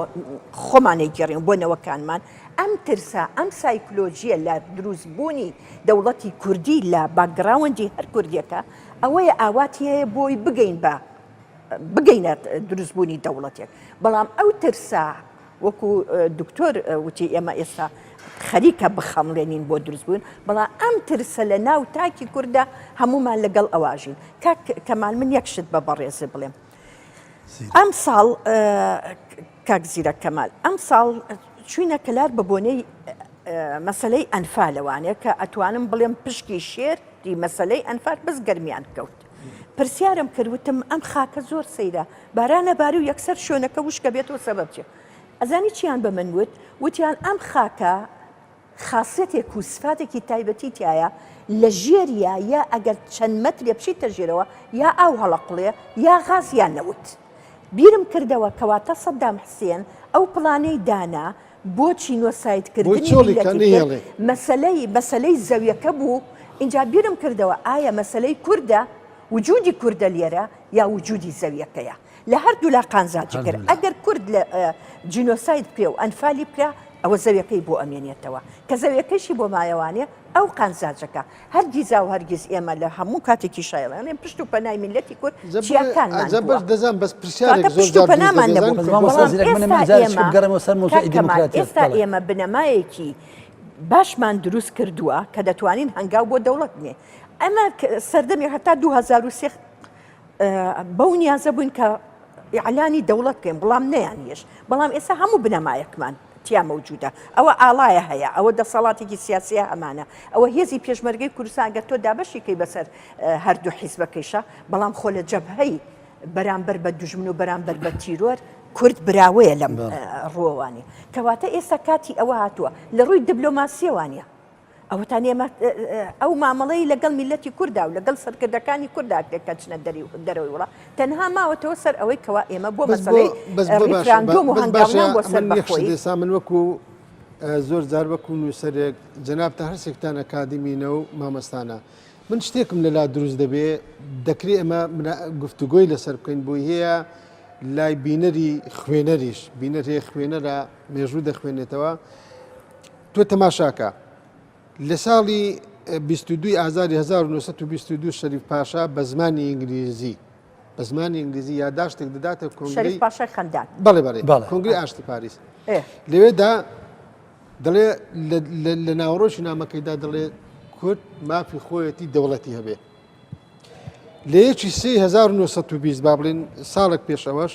خۆمانەی گەڕین بۆ نەوەکانمان ئەم ترسا ئەم سایکۆلۆژیە لە دروستبوونی دەوڵەتی کوردی لە باگراوەندی هەر کوردیەکە ئەوەیە ئاواتی هەیە بۆی بگەینە دروستبوونی دەوڵەتێک بەڵام ئەو ترسا وەکو دکتۆر وتی ئێمە ئێستا خەریکە بخەمڵێنین بۆ دروستبوون بەڵام ئەم ترسە لە ناو تاکی کووردە هەمومان لەگەڵ ئەواژین کەمال من یەک شت بە بەڕێزی بڵێم ئەم ساڵ کاک زیرە کەمال ئەم ساڵ چوینە کەلار بە بۆنەی مەسەلەی ئەنفالەوانەیە کە ئەتوانم بڵێم پشکی شێر دی مەسەلەی ئەنفال بەس گەرمیان کەوت پرسیارم کردوتم ئەم خاکە زۆر سەیرە بارانە باری و یەکسەر شوێنەکە وشکە بێتەوە سەبەب چێ ئەزانی چیان بە من وتیان ئەم خاکە خاصێتێک و سفاتێکی تایبەتی تایە لە ژێریە یا ئەگەر چەند مەترێ بچیتە ژێرەوە یا ئاو هەڵەقڵێ یا غاز یان نەوت بیرم کردەوە کەواتە سەدام حوسێن ئەو پڵانەی دانا بۆ چینۆسایدکردنی مەسەلەی زەویەکە بوو اینجا بیرم کردەوە ئایا مەسەلەی کووردە وجودی کووردە لێرە یا وجودی زەویەکەیە لە هەردوو لا قانزاجی کرد ئەگەر کورد لە جینۆساید بکرێ و ئەنفالی بکرا ئەوە زەویەکەی بۆ ئەمێنێتەوە کە زەویەکەشی بۆ مایەوانێ ئەو قانزاجەکە هەرگیزا و هەرگیز ئێمە لە هەموو کاتێکی شایڵێن پشت و پەنای میلەتی کورد چیاکانمان دەزان بەس پرسیارێک پشت و پەنامان ئێستا ئێمە بنەمایەکی باشمان دروست کردووە کە دەتوانین هەنگاو بۆ دەوڵەت بنێ ئەمە سەردەمی هەتا 2003 بەو نیازە بووین کە ئیعلانی دەوڵەت بکەین بەڵام نەیانیش بەڵام ئێستا هەموو بنەمایەکمان تیا مەوجودە ئەوە ئاڵایە هەیە ئەوە دەسەڵاتێکی سیاسیە ئەمانە ئەوە هێزی پێشمەرگەی کوردستان گە تۆ دابەشیکەی بەسەر هەردوو حیزبەکەیشە بەڵام خۆ لە جەبهەی بەرامبەر بە دوژمن و بەرامبەر بە تیرۆر کورد براوەیە لەم ڕۆوانی کەواتە ئێستا کاتی ئەوە هاتووە لە ڕووی دیبلۆماسیەوانە ئەوتان ئێمە ئەو مامەڵەی لەگەڵ میلەتی کووردا و لەگەڵ سەرکردەکانی کووردا کە چنە دەرەوەی وڵات تەنها ماوەتەوە سەر ئەوەی کەوا ئێمە بۆ مەسەلەی ریفراندۆم و هەنگاوان بۆ سەربەخۆیی من وەکو زۆر جار وەکو نووسەرێک جەناب تا هەرسێکتان ئەکادیمینە و مامەستانە من شتێکم لەلا دروست دەبێ دەکرێت ئەمە گفتوگۆی لەسەر بکەین بۆی هەیە لای بینەری خوێنەریش بینەر هەیە خوێنەرە مێژوو دەخوێنێتەوە تۆ تەماشاکە لە ساڵی 22 ئازاری 1922 شەریف پاشا بە زمانی ئینگلیزی یاداشتێک دەداتە شەریف پاشای خەندان بەڵێ کۆنگری ئاشتی پاریس لەوێدا دەڵێ لە ناوڕۆژی نامەکەیدا دەڵێ کورد مافی خۆیەتی دەوڵەتی هەبێ لە یەکی 1920 با بڵێن ساڵێک پێشەوەش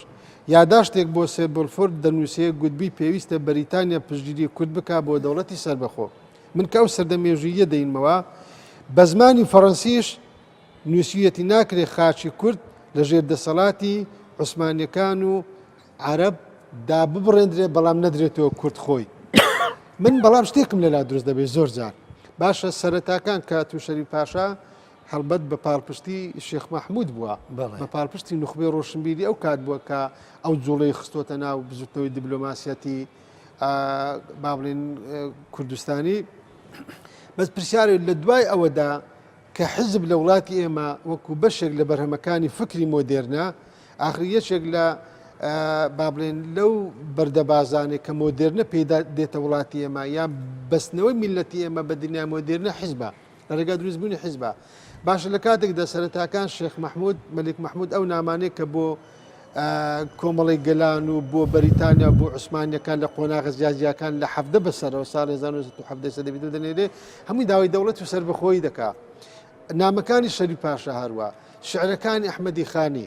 یاداشتێک بۆ سێبڵفۆرد دەنووسێ گوتبی پێویستە بەریتانیا پشتگیری کورد بکا بۆ دەوڵەتی سەربەخۆ من کە ئەو سەردەمێژویە دەینمەوە بە زمانی فەڕەنسیش نووسیەتی ناکرێ خاچی کورد لە ژێر دەسەڵاتی عوسمانیەکان و عەرەب دا ببڕێندرێ بەڵام نەدرێتەوە کورد خۆی من بەڵام شتێکم لەلا دروست دەبێت زۆر جار باشە سەرەتاکان کە تووشەری پاشا هەڵبەت بە پاڵپشتی شێخ مەحموود بووە بەڵێ. بە پاڵپشتی نخبەی ڕۆشنبیری ئەو کات بووە کە ئەو جوڵەی خستۆتە ناو بزوتنەوەی دیبلۆماسیەتی با بڵێن کوردستانی بەس پرسیارێک لە دوای ئەوەدا کە حزب لە وڵاتی ئێمە وەکو بەشێک لە بەرهەمەکانی فکری مۆدێرنە ئاخری یەکێک لە با بڵێن لەو بەردەبازانێک کە مۆدێرنە پێدا دێتە وڵاتی ئێمە یان بەستنەوەی میلەتی ئێمە بە دنیای مۆدێرنە حیزبە لە ڕێگا دروستبوونی حیزبە باشە لە کاتێکدا سەرەتاکان شێخ مەحموود مەلک مەحموود ئەو نامانەیە کە بۆ کۆمەڵی گەلان و بۆ بەریتانیا بۆ عوسمانیەکان لە قۆناغە زیاجیەکان لە حەفدە بەسەرەوە ساڵ 1970 دەنێرێ هەمووی داوای دەوڵەت و سەربەخۆیی دەکا نامەکانی شەریف پاشا هەروە شعرەکانی ئەحمەدی خانی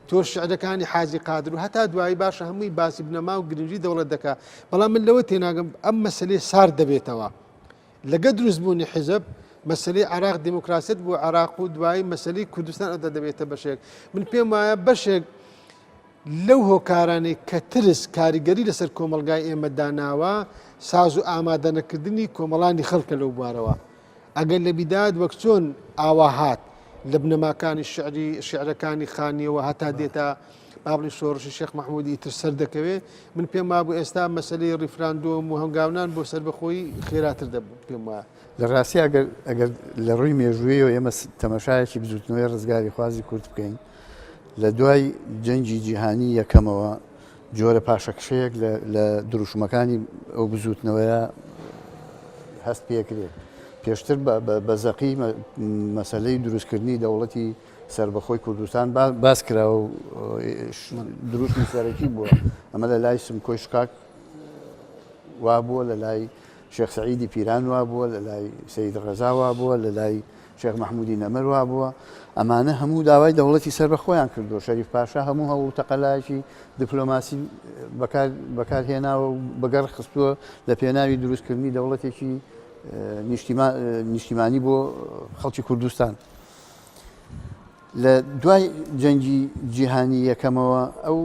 تۆ شعرەکانی حاجی قادر و هەتا دوایی باشە هەمووی باسی بنەما و گرنگی دەوڵەت دەکا بەڵام من لەوە تێناگەم ئەم مەسلەی سار دەبێتەوە لەگە دروستبوونی حیزب مەسلەی عراق دیموکراسیت بۆ عراق و دوایی مەسلەی کوردستان ئەودا دەبێتە بەشێک من پێم وایە بەشێک لەو هۆکارانەی کە ترس کاریگەری لەسەر کۆمەلگای ئێمە داناوە ساز و ئامادەنەکردنی کۆمەڵانی خەڵکە لەو بوارەوە ئەگەر لە بیداد وەک چۆن ئاوا هات لە بنەماکانی شعرەکانی خانیەوە هەتا دێتە بابلی شۆڕشی شێخ مەحموودی تر سەر دەکەوێت من پێم وابوو ئێستا مەسلەی ڕیفراندۆم و هەنگاونان بۆ سەربەخۆی خێراتر دەبوو پێم وایە لە ڕاستی ئەگەر لە ڕووی مێژوویەوە ئێمە تەمەشایەکی بزوتنەوەی ڕزگاری خوازی کورد بکەین لە دوای جەنگی جیهانی یەکەمەوە جۆرە پاشەکشەیەک لە دروشمەکانی ئەو بزوتنەوەیە هەست پێکرێت پێشتر بە زەقی مەسلەی دروستکردنی دەوڵەتی سربەخۆی کوردستان باس کراوە و دروستنی سەرەکی بووە ئەمە لە لای سمکۆی شکاک وا بووە لە لای شێخ سەعیدی پیران وا بووە لە لای سەید ڕەزا وا بووە لە لای شێخ مەحموودی نەمەر وا بووە ئەمانە هەموو داوای دەوڵەتی سربەخۆیان کردو شەریف پاشا هەموو هەوڵ تەقەلایەکی دیپلۆماسی بەکارهێناوە و بەگەڕ خستووە لە پێناوی دروستکردنی دەوڵەتێکی نیشتیمانی بۆ خەڵکی کوردستان لە دوای جەنگی جیهانی یەکەمەوە ئەو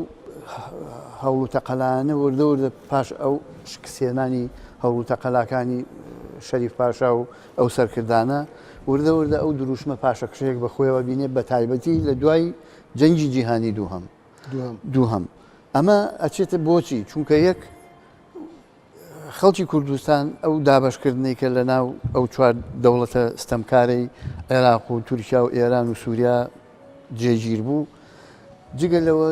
هەوڵ و تەقەلانە وردە وردە پاش ئەو شکسێنانی هەوڵ و تەقەلاکانی شەریف پاشا و ئەو سەرکردانە وردە وردە ئەو دروشمە پاشەکشەیەک بەخۆیەوە بینێ بە تایبەتی لە دوای جەنگی جیهانی دووهەم ئەمە ئەچێتە بۆچی چونکە یەک خەڵکی کوردستان ئەو دابشکردنی کە لە ناو ئەو چوار دەوڵەتە ستەمکارەی عێراق و تورکیا و ئێران و سووریا جێگیر بوو جگەلەوە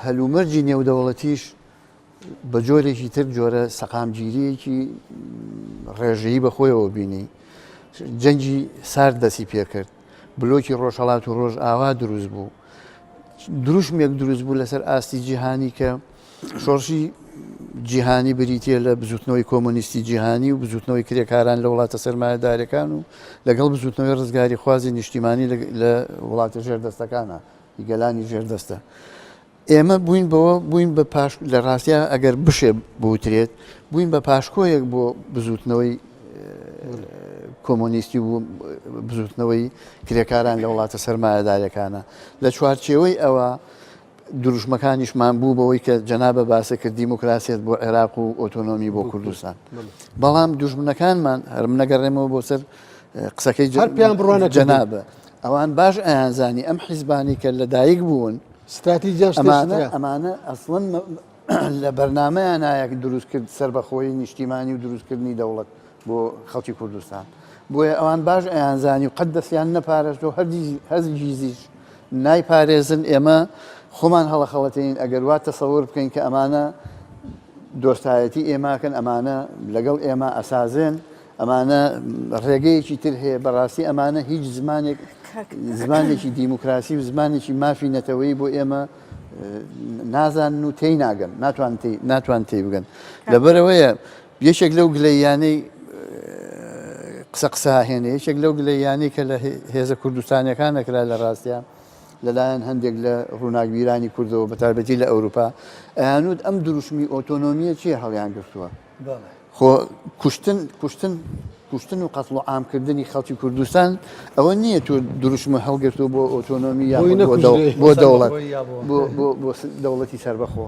هەلومەرجی نێودەوڵەتیش بە جۆرێکی تر جۆرە سەقامگیریەکی ڕێژەیی بەخۆیەوە بینی جەنگی سارد دەستی پێکرد بلۆکی ڕۆژهەڵات و ڕۆژ ئاوا دروست بوو دروشمێک دروست بوو لەسەر ئاستی جیهانی کە شۆڕشی جیهانی بریتە لە بزوتنەوەی کۆمۆنیستی جیهانی و بزوتنەوەی کرێکاران لە وڵاتە سەرمایەدارەکان و لەگەڵ بزوتنەوەی ڕزگاری خوازی نیشتیمانی لە وڵاتە ژێردەستەکانە گەلانی ژێردەستە ئێمە بووین بە پاش لە ڕاستیا ئەگەر بشێ بوترێت بووین بە پاشکۆیەک بۆ بزوتنەوەی کۆمۆنیستی و بزوتنەوەی کرێکاران لە وڵاتە سەرمایەدارەکانە لە چوارچێوەی ئەوە دروشمەکانیشمان بوو بەوەی کە جەنابە باسە کرد دیموکراسیت بۆ عێراق و ئۆتۆنۆمی بۆ کوردستان بەڵام دوژمنەکانمان هەرم نەگەڕێمەوە بۆ سەر قسەکەی جەنابە ئەوان باش ئەیانزانی ئەم حیزبانی کە لە دایک بوون ئەمانە ئەسڵەن لە بەرنامەیان نایەک دروست کرد سربەخۆی نیشتیمانی و دروستکردنی دەوڵەت بۆ خەڵکی کوردستان بۆیە ئەوان باش ئەیانزانی و قەت دەستیان نەپارێزەوە هەرگیزیش نایپارێزن ئێمە خۆمان هەڵەخەڵەتین ئەگەر وا تەسەوور بکەین کە ئەمانە دۆستایەتی ئێماکەن ئەمانە لەگەڵ ئێمە ئەسازێن ئەمانە ڕێگەیەکی تر هەیە بەڕاستی ئەمانە هیچ زمانێکی دیموکراسی و زمانێکی مافی نەتەوەی بۆ ئێمە نازان و تێی ناگەن ناتوان تێی بگەن لەبەرەوەیە یەکێک لەو گلەیانەی قسە هێنێ یەکێک لەو گلەیانەی کە لە هێزە کوردستانیەکان نەکرا لە ڕاستیان لەلایەن هەندێک لە ڕووناکبیرانی کوردەوە بە تایبەتی لە ئەوروپا ئەیانوت ئەم دروشمی ئۆتۆنۆمیە چیە هەڵیان گرتووە خۆ کوشتن و قەتڵ و عامکردنی خەڵکی کوردستان ئەوە نییە تۆ دروشمە هەڵگرتووە بۆ ئۆتۆنۆمی بۆ دەوڵەت بۆ دەوڵەتی سربەخۆ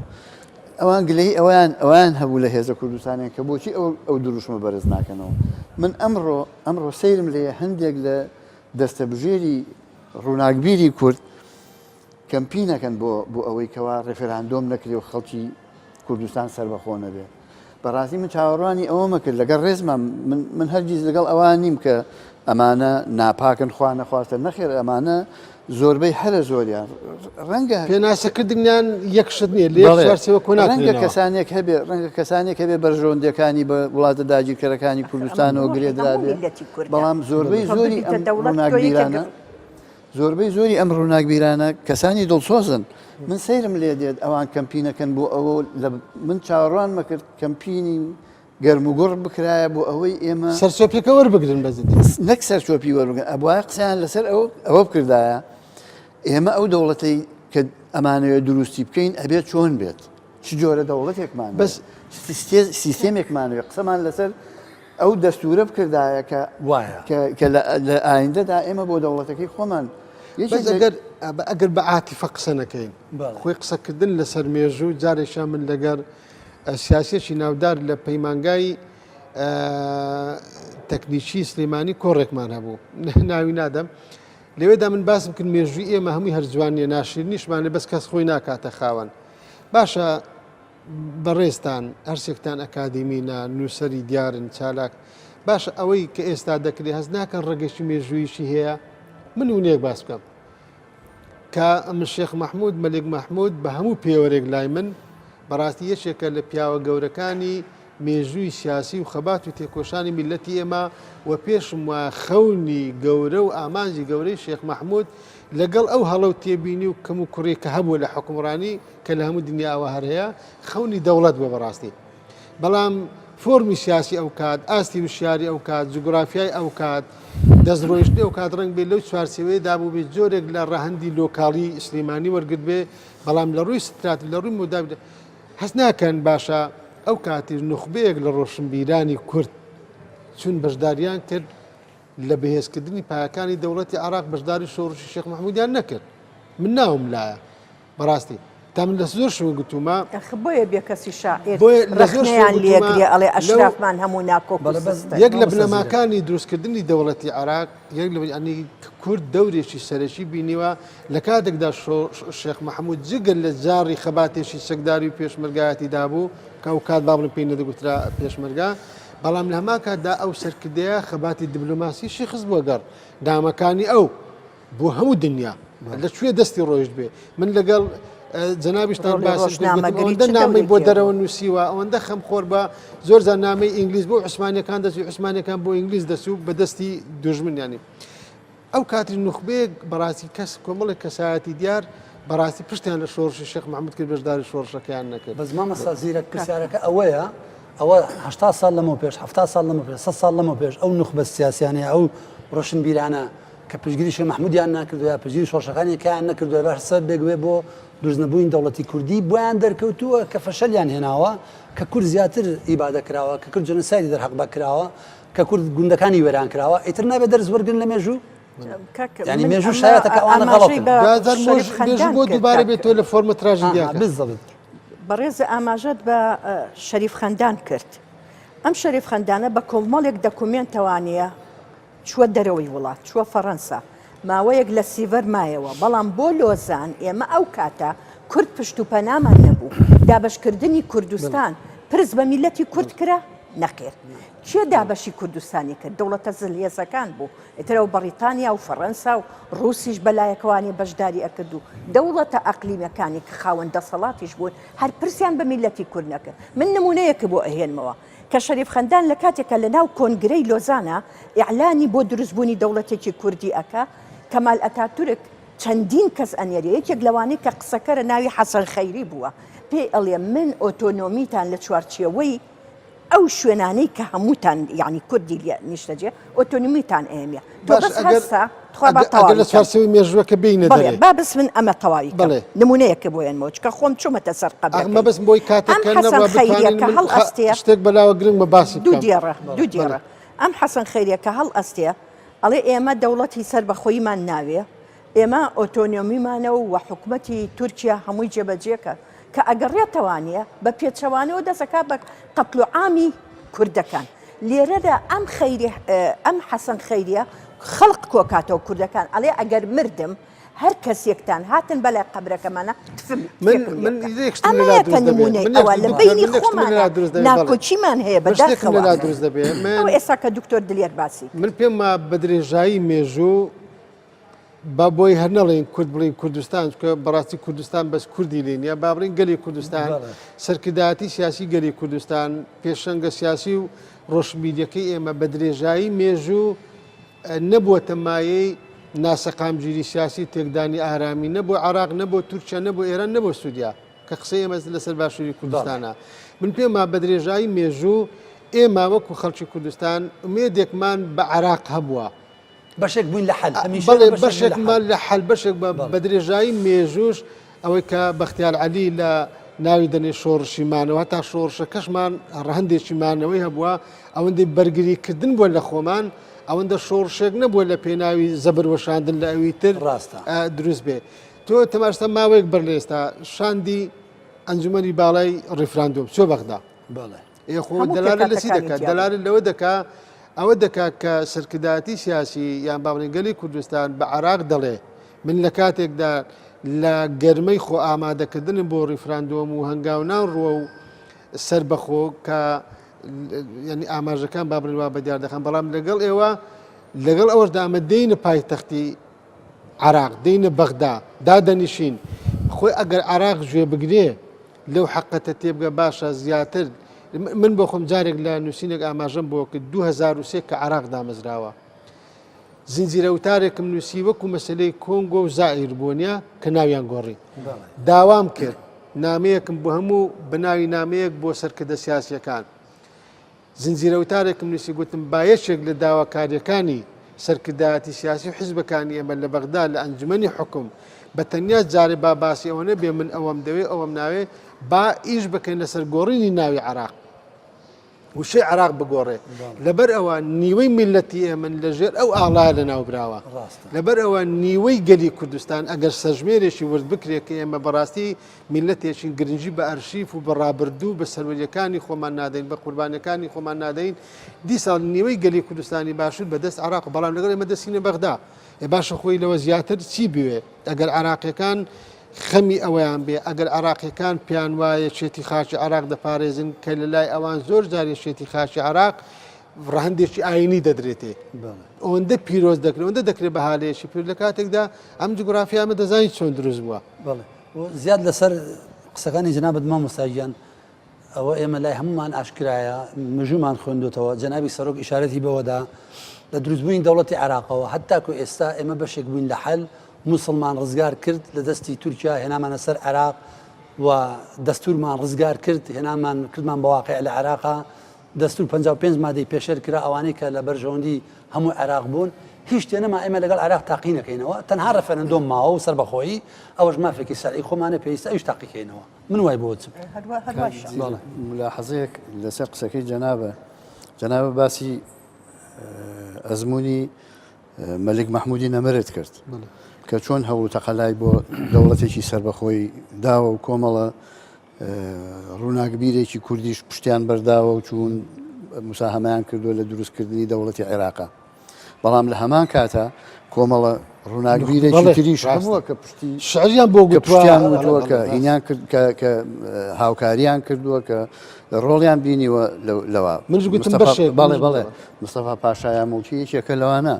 ئەوان گلەی ئەوان هەبوو لە هێزە کوردستانیان کە بۆچی ئەو دروشمە بەرز ناکەنەوە. من ئەمڕۆ سەیرم لێ هەندێک لە دەستە بژێری ڕووناکبیری کورد کەمپینەکەن بۆ ئەوەی کەوا ڕێفێراندۆم نەکرێ و خەڵکی کوردستان سەربەخۆ نەبێ. بەڕاستی من چاوەڕوانی ئەوەمە کرد لەگەڵ ڕێزمان من هەرگیز لەگەڵ ئەوان نیم کە ئەمانە ناپاکن خوا نەخواستە نەخێر ئەمانە زۆربەی هەرە زۆریان ڕەنگە پێناسەکردنیان یەکشت نییە لێ سوارسەوە کۆنا ڕەنگە کەسانێک هەبێ بەرژەوەندەکانی بە وڵاتە داگیرکەرەکانی کوردستانەوە گرێدرابێ بەڵام زۆربەی زۆری ئەم ڕووناکبیرانە کەسانی دڵسۆزن. من سەیرم لێ دێت ئەوان کەمپینەکەن بۆ ئەوە من چاوەڕوان مەکرد کەمپینی گەرم و گوڕ بکرایە بۆ ئەوەی ئێمە سەرچۆپێکە وەربگرن بەزدی نەک سەرچۆپی وەربگرن ئەبوایە قسەیان لەسەر ئەوە بکردایە ئێمە ئەو دەوڵەتەی کە ئەمانەوێت دروستی بکەین ئەبێت چۆن بێت چ جۆرە دەوڵەتێکمان بەس سیستێمێکمانوێت قسەمان لەسەر ئەو دەستورە بکردایە کە لە ئایندەدا ئێمە بۆ دەوڵەتەکەی خۆمان ئەگەر بە عاتیفە قسە نەکەین خۆی قسەکردن لەسەر مێژوو جارێکیان من لەگەر سیاسێکی ناودار لە پەیمانگای تەکنیکی سلێمانی کۆڕێکمان هەبوو ناوی نادەم لەوێدا من باسم کرد مێژووی ئێمە هەمووی هەرجوانیە ناشیر نیشمانێ بەس کەس خۆی ناکاتە خاوەن باشە بەڕێستان هەرسێکتان ئەکادیمینە نووسری دیارن چالاک باشە ئەوەی کە ئێستا دەکرێت هەز ناکەن ڕێگەشی مێژوویشی هەیە من وونێک باس بکەم کە ئەمە شێخ مەحموود مەلێک مەحموود بە هەموو پێوەرێک لای من بەڕاستی یەکێکە لە پیاوە گەورەکانی مێژووی سیاسی و خەبات و تێکۆشانی میلەتی ئێمە و پێشم وە خەونی گەورە و ئامانجی گەورەی شێخ مەحموود لەگەڵ ئەو هەڵە و تێبینی و کەم و کوڕێک کە هەبووە لە حکومڕانی کە لە هەموو دنیاوە هەر هەیە خەونی دەوڵەت بە بەڕاستی بەڵام فۆرمی سیاسی ئەو کات ئاستی وشیاری ئەو کات جوگرافیای ئەو کات دەستڕۆیشتی ئەو کات ڕنگ بێ لەو چوارچێوەیەدا بوو بێت جۆرێک لە ڕەهەندی لۆکاڵی سلێمانی وەرگرت بێ بەڵام لە ڕووی سترات لە ڕووی موداب هەست ناکەن باشە ئەو کاتیش نخبەیەک لە ڕۆشنبیرانی کورد چون بەشداریان کرد لە بەهێزکردنی پایەکانی دەوڵەتی عێراق بەشداری شۆڕشی شێخ مەحموودیان نەکرد من ناوم لایە بەڕاستی تا من لە زۆر شوە گوتومە بۆیە بێ کەسی شاعیر ڕخنەیان لێگرێ ئەڵێ ئەشرافمان هەموو ناکۆ یەک لە بنەماکانی دروستکردنی دەوڵەتی عێراق یەک لە کورد دەورێکی سەرەکی بینیوە لە کاتێکدا شێخ مەحموود جگەل لە جاری خەباتێکی سەکداری و پێشمەرگایەتی دابوو کە ئەو کات باڵم پێی نەدەگوترا پێشمەرگا بەڵام لە هەما کاتدا ئەو سەرکردەیە خەباتی دیبلۆماسی شیخز بووە گەڕ دامەکانی ئەو بۆ هەموو دنیا لەکوێ دەستی ڕۆیشت بێ من لەگەڵ جەنابیشتان باسەوەندە نامی بۆ دەرەوە نووسیوە ئەوەندە خەمخۆر بە زۆر زان نامی ئینگلیز بۆ عوسمانەکان دەست عوسمانەکان بۆ ئینگلیز دەسوو بە دەستی دوژمنیانی ئەو کاتی نوخبەیەک بەڕاستی کەس کۆمەڵی کەسایەتی دیار بەڕاستی پشتیان لە شۆڕشی شێخ مەحموود کرد بەشداری شۆڕشەکەیان نەکرد بەس مامەستا زیرە پرسیارەکە ئەوەیە ئەوە 80 ساڵ لەمە پێش 70 ساڵ لەمە پێش 100 ساڵ لەمە پێش ئەو نخبە سیاسیانەیە ئەو ڕۆشنبیرانە کە پشتگیری شێخ مەحموودیان ناکردو یا پشتگیری شۆڕشەکانی کیان نەکردو باش سەر بێگوێ بۆ دروستنەبووین دەوڵەتی کوردی بۆیان دەرکەوتووە کە فەشەلیان هێناوە کە کورد زیاتر ئیبادە کراوە کە کورد جەنۆسایدی دەرحەق کراوە کە کورد گوندەکانی وێران کراوە ئیتر نابێت دەرز وەرگن لە مێژوو ینی مێژوو شایەتەکە ئەوانە غەڵەتن بۆ دووبارە بێتەوە لە فۆرمە تراژیدیاکە بالضبط بەڕێز ئاماژەت بە شەریف خەندان کرد ئەم شەریف خەندانە بە کۆمەڵێک دەکومێنتەوانەیە چووە دەرەوەی وڵات چووە فەڕەنسا ماوەیەک لە سیڤەر مایەوە بەڵام بۆ لۆزان ئێمە ئەو کاتە کورد پشت و پەنامان نەبوو دابەشکردنی کوردستان پرس بە میلەتی کورد کرا نەخێر چێ دابەشی کوردستانی کرد دەوڵەتە زلهێزەکان بوو ئێترە و بەریتانیا و فەڕەنسا و ڕوسیش بەلایەکەوانی بەشداری ئەکرد و دەوڵەتە ئەقلیمەکانی کە خاوەن دەسەڵاتیش بوون هەر پرسیان بە میلەتی کورد نەکرد من نمونەیەکە بۆ ئەهێنمەوە کە شەریف خەندان لە کاتێکە لە ناو کۆنگرەی لۆزانە ئیعلانی بۆ دروستبوونی دەوڵەتێکی کوردی ئەکا کەمال ئەتاتورک چەندین کەس ئەنێری یەکێک لەوانەی کە قسەکەرە ناوی حەسەن خەیری بووە پێی ئەڵێ من ئۆتۆنۆمیتان لە چوارچێوەی ئەو شوێنانەی کە هەمووتان یعنی کوردی نیشتەجێ ئۆتۆنۆمیتان ئێمە تۆ بەس هەستا لە چوارچێوەی مێژووەکە بینە دەرێ با بس من ئەمە تەواوی نمونەیەکە بۆیان مۆچ کە خۆم چوومەتە سەر قەبەکە بەس بۆی کاتێککە شتێک بەلاوە گرنگ بە باسی دوو دیێڕە ئەم حەسەن خەیریەکە هەڵ ئەستێ ئەڵێ ئێمە دەوڵەتی سەر بەخۆیمان ناوێ ئێمە ئۆتۆنۆمیمانە و حکوومەتی تورکیا هەمووی جێبەجێکە کە ئەگەڕێتەوانە بە پێچەوانەوە دەسەکا بە قەتڵ و عامی کوردەکان لێرەدا ئەم حەسەن خەیریە خەڵق کۆکاتەوە کوردەکان ئەڵێ ئەگەر مردم هەر کەسێکتان هاتن بەلای قەبرەکەمانە ئەمەیەکە نمونەی ئەوە لە بینی خۆمانە ناکۆچیمان هەیە بەداخەوە دروست دەبێت ئێستا کە دکتۆر دلێر باسی من پێم بە درێژایی مێژوو با بۆی هەر نەڵێن کورد بڵین کوردستان کە بەڕاستی کوردستان بەس کوردی لێنە با بڵین گەلی کوردستان سەرکردایەتی سیاسی گەلی کوردستان پێشەنگە سیاسی و ڕۆژمیدیەکەی ئێمە بە درێژایی مێژوو نەبووە مایەی ناسەقامگیری سیاسی تێکدانی ئارامی نەبوو عراق نەبوو تورکیا نەبوو ئێران نەبوو سوودیا کە قسەی ئێمە لەسەر باشووری کوردستانە من پێم بە درێژایی مێژوو ئێمە وەکو خەڵکی کوردستان ئومێدێکمان بە عراق هەبووە بەشێک بووین لە حەل بەشێکمان لە حەل بەشێک بە درێژایی مێژوش ئەوەی کە بەختیار عەلی لە ناوی دەنێ شۆڕشیمانەوە هەتا شۆڕشە کەشمان ڕەهندێکیمانەوەی هەبووە ئەوەندەی بەرگریکردن بووە لە خۆمان ئەوەندە شۆڕشێک نەبووە لە پێناوی زەبر وەشاندن لە ئەوی تر دروست بێ تۆ تەماشتا ماوەیەک بەر لە ئێستا شاندی ئەنجومەنی باڵای ڕیفراندۆم چۆ بەغدا خۆ دەلالە لەسی دەکات دەلالە لەوە دەکا ئەوە دەکات کە سەرکردایەتی سیاسی یان باڵنگەلی کوردستان بە عراق دەڵێ من لە کاتێکدا لە گەرمەی خۆ ئامادەکردنم بۆ ڕیفراندۆم و هەنگاونان ڕوە و سەر بەخۆ کە ینی ئاماژەکان بابروا بە دیار دەکەن بەڵام لەگەڵ ئەوەشدا ئەمە دەینە پایتەختی عراق دەینە بەغدا دادەنیشین خۆی ئەگەر عراق گوێ بگرێ لەو حەقەتە تێبگە باشە زیاتر من بۆ خۆم جارێک لە نووسینێک ئاماژەم بۆ کە 2003 کە عراق دامەزراوە زنجیرە وتارێکم نووسی وەکو مەسلەی کۆنگۆ و زائیر بوونیە کە ناویان گۆڕی داوام کرد نامەیەکم بۆ هەموو بناوی نامەیەک بۆ سەرکردە سیاسیەکان زنجیرە وتارێکم نووسی گوتم بایەشێک لە داواکاریەکانی سەرکردایەتی سیاسی و حیزبەکانی ئێمە لە بەغدا لە ئەنجومەنی حکوم بە تەنیا جارێ با باسی ئەوە نەبێ من ئەوەم دەوێ ئەوەم ناوێ با ئیش بکەین لەسەر گۆڕینی ناوی عراق وشەی عراق بگۆڕێ لەبەر ئەوە نیوەی میلەتی ئێمە لەژێر ئەو ئاڵایە لە ناوبراوە لەبەر ئەوە نیوەی گەلی کوردستان ئەگەر سەژمێرێکی ورد بکرێت کە ئێمە بەڕاستی میلەتێکی گرنگی بە ئەرشیف و بە ڕابردوو بە سەروەریەکانی خۆمان نادەین بە قوربانەکانی خۆمان نادەین دیساڵ نیوەی گەلی کوردستانی باشوور بەدەست عراق بەڵام لەگەڵ ئێمە دەستینە بەغدا باشە خۆی لەوە زیاتر چی بوێ ئەگەر عراقیەکان خەمی ئەوەیان بێ ئەگەر عراقیەکان پیان وایە شێتی خاچی عراق دەپارێزن کە لە لای ئەوان زۆر جارێ شێتی خاچی عراق ڕەهندێکی ئاینی دەدرێتێ ئەوەندە پیرۆز دەکرێت ئەوەندە دەکرێت بە هاالەیەشی پیر لە کاتێکدا ئەم جوگرافیا ئەمە دەزانین چۆن دروست بووە زیاد لەسەر قسەکانی جنابەت مامۆستاگیان ئەوە ئێمە لای هەمومان ئاشکرایە مژومان خوێندوتەوە جەنابی سەرۆک ئیشارەتی بەوەدا لە دروستبووین دەوڵەتی عراقەوە هەتاکو ئێستا ئێمە بەشێک بووین لە حەل موسڵمان ڕزگار کرد لە دەستی تورکیا هێنامانە سەر عراق و دەستورمان ڕزگار کرد هێنامان کردمان بەواقع لە عراقا دەستور 55 مادەی پێشەر کرا ئەوانەی کە لە بەرژەوەندی هەموو عراق بوون هیچ شتێنەما ئێمە لەگەڵ عراق تاقینەکەینەوە تەنها ڕەفەرەندۆم ماوە و سەربەخۆیی ئەوەش مافێکی سەرئی خۆمانە پێویستە ئەوش تاقیکەینەوە من وای بۆ چ ملاحەزەیەک لەسەر قسەکەی جەنابە باسی ئەزمموی مەلک مححمودی نەمەرێت کرد کە چۆن هەوڵ تەقەلای بۆ دەوڵەتێکی سربەخۆی داوە و کۆمەڵە ڕووناکبیرێکی کوردیش پشتیان بەرداوە و چوون مساهەمەیان کردووە لە دروستکردنی دەوڵەتی عێراقا بەڵام لە هەمان کاتە کۆمەڵە ڕووناکبیرێکی تریش هەمووە کە پشتی شعریان بۆ پشتیان وتووە کە هینیان کە هاوکاریان کردووە کە ڕۆڵیان بینیوە لەوە بەڵێ مستەفا پاشایان موچی یەکێکە لەوانە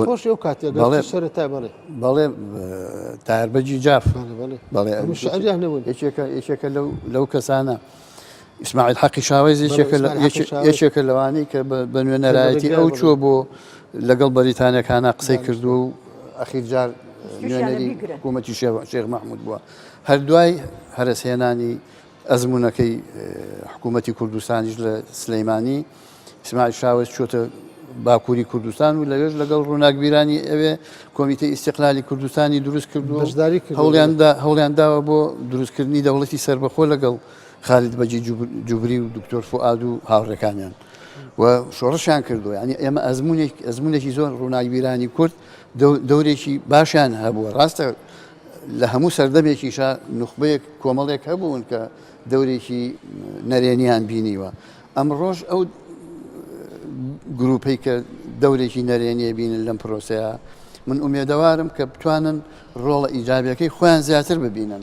خۆشی ئەو کاتێک سەرەتا بەڵێ تایربەجی جاف یەکێکە لەو کەسانە ئیسماعیل حەقی شاوێز یەکێکە لەوانەی کە بە نوێنەرایەتی ئەو چووە بۆ لەگەڵ بەریتانیەکانە قسەی کردو و ئەخیر جار نوێنەری حکوومەتی شێخ مححمود بووە هەردوای هەرسهێنانی ئەزمونونەکەی حکوومەتی کوردستانیش لە سلەیمانی ئیسماعیل شاوێز چۆتە باکووری کوردستان و لەگەش لەگەڵ ڕووناکبیرانی ئەوێ کۆمیتەی ئیستیقلالی کوردستانی دروست کردو هەوڵیان داوە بۆ دروستکردنی دەوڵەتی سربەخۆ لەگەڵ خالید بەجی جوبری و دکتۆر فوئاد و هاوڕێکانیان و شۆڕشیان کردووە ینی ئێمە ئەزمونێکی زۆر ڕووناکبیرانی کورد دەورێکی باشیان هەبووە ڕاستە لە هەموو سەردەمێکیشا نوخبەیەک کۆمەڵێک هەبوون کە دەورێکی نەرێنیان بینیوە ئەمڕۆژ ئەو گروپەی کە دەورێکی نەرێنیە بینن لەم پرۆسەیە من ئومێدەوارم کە بتوانن ڕۆڵە ئیجابیەکەی خۆیان زیاتر ببینن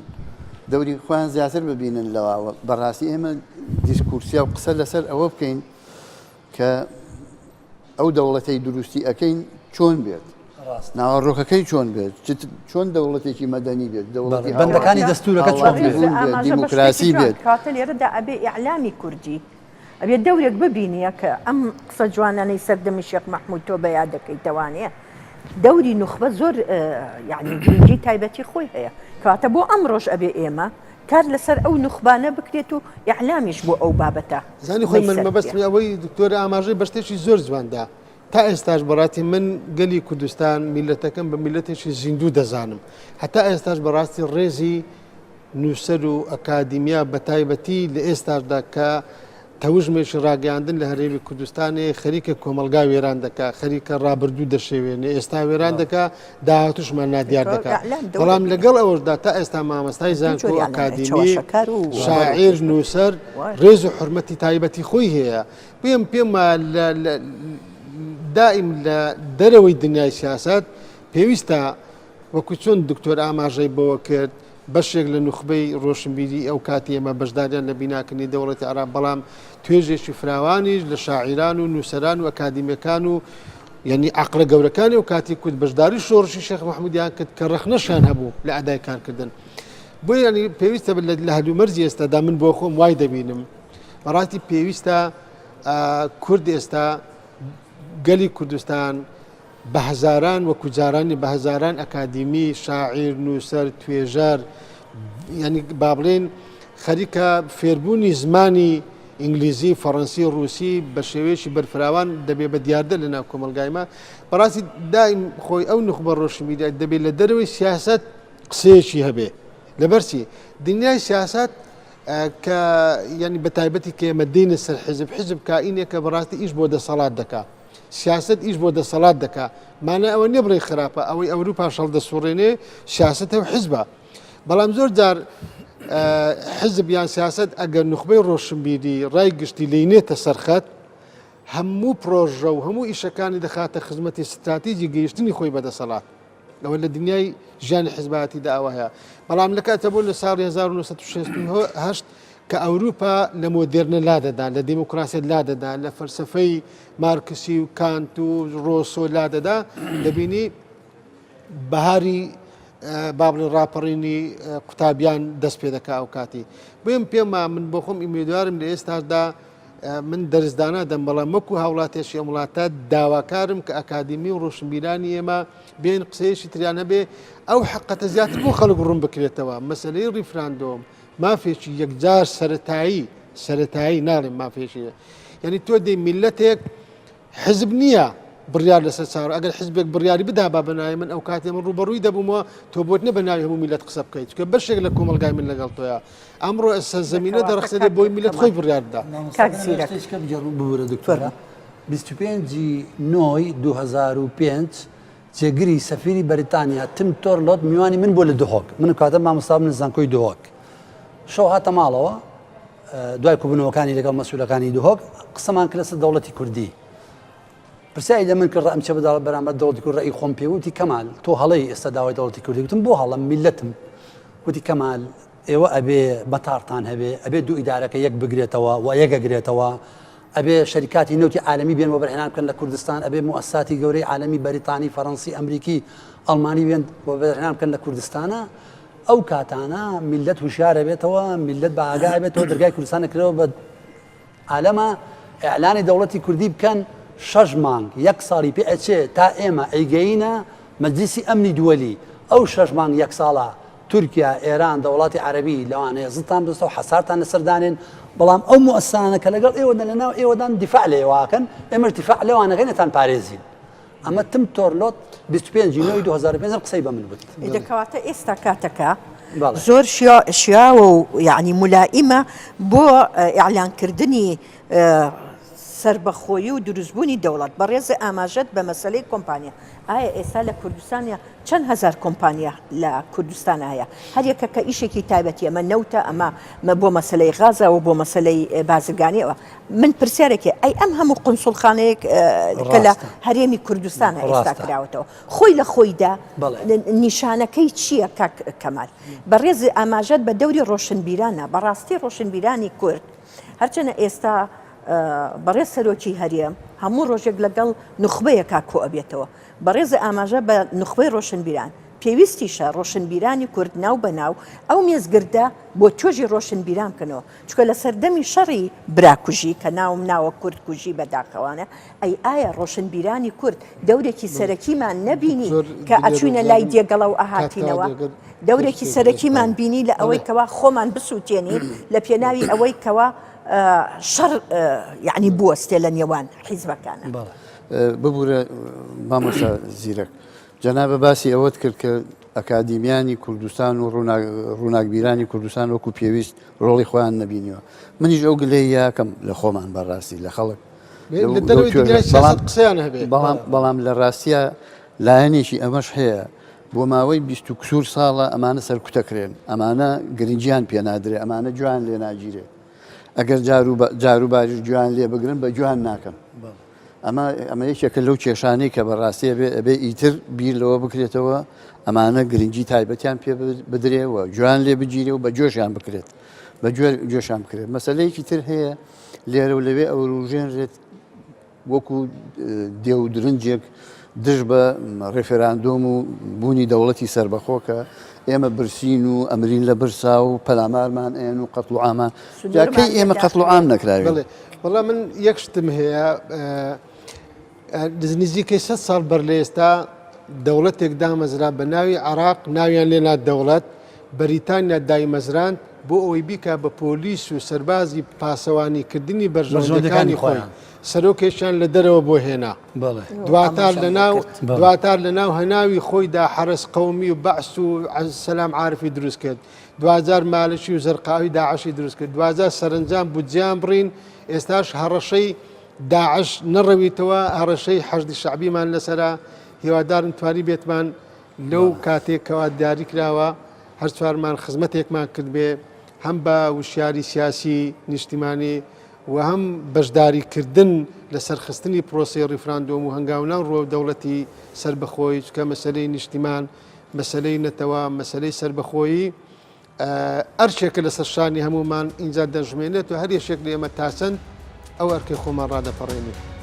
دەوری خۆیان زیاتر ببینن لەواوە بەڕاستی ئێمە دیسکورسیا و قسە لەسەر ئەوە بکەین کە ئەو دەوڵەتەی دروستی ئەەکەین چۆن بێت ناوەڕۆکەکەی چۆن بێت چۆن دەوڵەتێکی مەدەنی بێت دەوڵەتی بەندەکانی دەستورەکە چۆن بێت دیموکراسی بێت کاتە لێرەدا ئەبێ ئیعلامی کوردی ئەبێ دەورێک ببینیە کە ئەم قسە جوانانەی سەردەمی شێخ مەحموود تۆ بە یاد دەکەیتەوانەیە دەوری نوخبە زۆر یعنی گرنگی تایبەتی خۆی هەیە کاتە بۆ ئەمڕۆژ ئەبێ ئێمە کار لەسەر ئەو نوخبانە بکرێت و یعلامیش بۆ ئەو بابەتە زانی خۆی من مەبەستی ئەوەی دکتۆر ئاماژەی بەشتێکی زۆر جواندا تا ئێستاش بەڕاستی من گەلی کوردستان میلەتەکەم بە میلەتێکی زیندوو دەزانم هەتا ئێستاش بەڕاستی ڕێزی نووسەر و ئەکادیمیا بە تایبەتی لە ئێستاشدا کە تەوژمێکی ڕاگەاندن لە هەرێمی کوردستانی خەریکە کۆمەلگا وێران دەکا خەریکە ڕابردوو دەشێوێنێ ئێستا وێران دەکا داهاتوشمان نادیار دەکات بەڵام لەگەڵ ئەوەشدا تا ئێستا مامەستای زانکۆ ئەکادیمی شاعیر نووسەر ڕێز و حرمەتی تایبەتی خۆی هەیە پێم دائیم لە دەرەوەی دنیای سیاست پێویستە وەکو چۆن دکتۆر ئاماژەی بەوە کرد بەشێک لە نوخبەی ڕۆشنبیری ئەو کاتی ئێمە بەشداریان لە بیناکردنی دەوڵەتی عەراب بەڵام توێژێکی فراوانیش لە شاعیران و نووسەران و ئەکادیمیەکان و یعنی عەقڵە گەورەکانی و کاتی کورد بەشداری شۆڕشی شێخ مەحموودیان کرد کە ڕەخنەشیان هەبوو لە ئەدای کارکردن بۆ ینی پێویستە لە هەلومەرزی ئێستادا من بۆ خۆم وای دەبینم بەڕاستی پێویستە کورد ئێستا گەلی کوردستان بە هەزاران وەکو جارانی بە هەزاران ئەکادیمی شاعیر نووسەر توێژەر ینی با بڵێن خەریکە فێربوونی زمانی ئینگلیزی فەڕەنسی ڕووسی بە شێوەیەکی بەرفراوان دەبێت بە دیاردە لە ناو کۆمەلگایمە بەڕاستی دائیم خۆی ئەو نوخبە ڕۆشنبیری دەبێت لە دەرەوەی سیاست قسەیەکی هەبێ لەبەرچی دنیای سیاست کە ینی بە تایبەتی کە ئێمە دێنە سەر حزب کائینێکە بەڕاستی ئیش بۆ دەسەڵات دەکات سیاست ئیش بۆ دەسەڵات دەکات مانە ئەوە نییە بڵێ خراپە ئەوەی ئەوروپا شەڵ دەسوڕێنێ سیاستە و حزبە بەڵام زۆر جار حزب یان سیاست ئەگەر نوخبەی ڕۆشنبیری ڕای گشتی لێنێتە سەرخەت هەموو پرۆژە و هەموو ئیشەکانی دەخاتە خزمەتی استراتیجی گەیشتنی خۆی بەدەسەڵات ئەوە لە دنیای ژیانی حزباتیدا ئەوە هەیە بەڵام لە کاتە بۆ لە ساڵی 1968 کە ئەوروپا لە مۆدێرنە لادەدا لە دیموکراسیت لادەدا لە فەلسفەی مارکسی و کانت و ڕۆسۆ لادەدا دەبینی بەهاری بابڵی ڕاپەڕینی قوتابیان دەست پێ دەکا ئەو کاتی پێم من بۆ خۆم ئیمێدوارم لە ئێستاشدا من دەرزدانە دەم بەڵام وەکو هاوڵاتێکی وڵاتە داواکارم کە ئەکادیمی و ڕۆشنبیرانی ئێمە بێن قسەیەشی تریانە بێ ئەو حقەتە زیاتر بۆ خەڵک ڕوون بکرێتەوە مەسەلەی ریفراندۆم مافێکی یەکجار سەرەتایی ناڵێم مافێکی یعنی تۆ دەی میلەتێک حزب نییە بڕیار لەسەر چاوە ئەگەر حزبێک بڕیاری بدا با بەناوی من ئەو کاتێ من ڕوبەڕووی دەبوومەوە تۆ بۆت نە بەناوی هەموو میلەت قسە بکەیت چکە بەشێک لە کۆمەلگای من لەگەڵ تۆیە ئەمڕۆ ئێستا زەمینە دەڕەخسێتێ بۆی میلەت خۆی بڕیاردا ببوورە دکتۆرە 25 نۆی 2005 جێگیری سەفیری بەریتانیا تیم تۆرلۆت میوانی من بۆ لە دهۆک من کاتە مامۆستا من زانکۆی دهۆک شەو هاتە ماڵەوە دوای کوبنەوەکانی لەگەڵ مەسئولەکانی دهۆک قسەمان کرد لەسەر دەوڵەتی کوردی پرسیایی لە من کرد ئەم چە بەداڵ بەرامبەر دەوڵەتی کورد ڕێی خۆم پێوتی کەمال تۆ هەڵەی ئێستا داوای دەوڵەتی کوردی وتم بۆ هەڵم میلەتم وتی کەمال ئێوە ئەبێ بەتارتان هەبێ ئەبێ دوو ئیدارەکە یەک بگرێتەوە و یەکەگرێتەوە ئەبێ شەریکاتی نەوتی عالەمی بێن بۆ بەرهێنان بکەن لە کوردستان ئەبێ موەسساتی گەورەی عالەمی بەریتانی فەڕەنسی ئەمریکی ئەڵمانی بێن بۆ بەرهێنان بکەن لە کوردستانە ئەو کاتانە میلەت هوشیارە بێتەوە میلەت بە ئاگای بێتەوە دەرگای کوردستان نەکرێەوە بە عالەمە ئیعلانی دەوڵەتی کوردی بکەن 6 مانگ 1 ساڵی پێ ئەچێ تا ئێمە ئەیگەینە مەجلیسی ئەمنی دووەلی ئەو 6 مانگ 1 ساڵە تورکیا ئێران دەوڵاتی عەرەبی لەوانەیە زتان بستە و حەسارتان لەسەردانێن بەڵام ئەو موەسسانە کە لەگەڵ ئێوەدا لەناو ئێوەدان دیفاع لێواکەن ئێمە ارتیفاع لەوانەکەینەتان پارێزین ئەمە تم تۆرلۆت 25 نۆی 2005 قسەی بە من بوت دەکەواتە ئێستا کاتەکە زۆر شیاوە و یعنی مولائمە بۆ ئیعلانکردنی سربەخۆیی و دروستبوونی دەوڵات بەڕێزی ئاماژەت بە مەسلەی کۆمپانیا ئایا ئێستا لە کوردستانە چەند هزار کۆمپانیا لە کوردستان هەیە هەر یەکە کە ئیشێکی تایبەتی ئەمە نەوتە ئەمە بۆ مەسلەی غازەوە بۆ مەسلەی بازرگانیەوە من پرسیارێکی ئەی ئەم هەموو قونسوڵخانەیەک کە لە هەرێمی کوردستانە ئێستا کراوەتەوە خۆی لە خۆیدا نیشانەکەی چییە کاک کەمال بەڕێزی ئاماژەت بە دەوری ڕۆشنبیرانە بەڕاستی ڕۆشنبیرانی کورد هەرچەنە ئێستا بەڕێز سەرۆکی هەرێم هەموو ڕۆژێک لەگەڵ نخبەیەکا کۆ ئەبێتەوە بەڕێز ئاماژە بە نخبەی ڕۆشنبیران پێویستیشە ڕۆشنبیرانی کورد ناو بەناو ئەو مێزگردە بۆ تۆژی ڕۆشنبیران بکەنەوە چکە لە سەردەمی شەڕی براکوژی کە ناوم ناوە کورد کوژی بەداخەوانە ئەی ئایا ڕۆشنبیرانی کورد دەورێکی سەرەکیمان نەبینی کە ئەچوینە لای دێگەڵە و ئاهاتینەوە دەورێکی سەرەکیمان بینی لە ئەوەی کەوا خۆمان بسووتێنی لە پێناوی ئەوەی کەوا شەڕ یعنی بوەستێ لە نێوان حیزبەکانە ببوورە مامۆستا زیرەک جەنابە باسی ئەوەت کرد کە ئەکادیمیانی کوردستان و ڕووناکبیرانی کوردستان وەکو پێویست ڕۆڵی خۆیان نەبینیوە منیش ئەو گلەی یاکەم لە خۆمان بەڕاستی لە خەڵک بەڵام لە ڕاستیە لایەنێکی ئەمەش هەیە بۆ ماوەی 20 کسور ساڵە ئەمانە سەرکوتەکرێن ئەمانە گرنگیان پێنادرێ ئەمانە جوان لێ ناگیرێ ئەگەر جاروباریش جوان لێ بگرن بە جوان ناکەن ئەمە یەکێکە لەو کێشانەی کە بەڕاستی ئەبێ ئیتر بیر لەوە بکرێتەوە ئەمانە گرنگی تایبەتیان پێ بدرێەوە جوان لێ بگیرێ و بە جۆشیان بکرێت بە جۆشان بکرێت مەسلەیەکی تر هەیە لێرە و لەوێ ئەو ڕژێنرێت وەکو دێو درنجێک دژ بە ڕێفێراندۆم و بوونی دەوڵەتی سربەخۆکە ئێمە برسین و ئەمرین لە برسا و پەلامارمان ئێن و قەتڵ و ئامان جاکەی ئێمە قەتڵ و ئام نەکراوێت وەڵام من یەک شتم هەیە نزیکەی 100 ساڵ بەر لە ئێستا دەوڵەتێک دامەزرا بە ناوی عراق ناویان لێنا دەوڵەت بەریتانیا دایمەزران بۆ ئەوەی بیکە بە پۆلیس و سەربازی پاسەوانیکردنی بەرژەوەندەکانی خۆیان سەرۆکێکیان لە دەرەوە بۆ هێنا دواتار لە ناو هەناوی خۆیدا حرس قەومی و بەعس و سەلام عارفی دروست کرد 2000 مالشی و زەرقاوی داعشی دروست کرد 2000 سەرنجام بودجیان بڕین ئێستاش هەڕەشەی داعش نەڕەویتەوە هەڕەشەی حەشدی شعبیمان لەسەرا هیوادارن توانی بێتمان لەو کاتێکەوە دیاری کراوە هەر چوارمان خزمەتێکمان کرد بێ هەم بە وشیاری سیاسی نیشتیمانی و هەم بەشداریکردن لە سەرخستنی پرۆسی ڕیفراندۆم و هەنگاونان ڕۆ دەوڵەتی سربەخۆی چکە مەسلەی نیشتیمان مەسلەی نەتەوە مەسلەی سربەخۆیی ئەرشێکە لە سەرشانی هەمومان ئینجا دەژمێنێت و هەر یەشێک لە ئێمە تاسەند ئەو ئەرکەی خۆمان ڕادەپەڕێنێت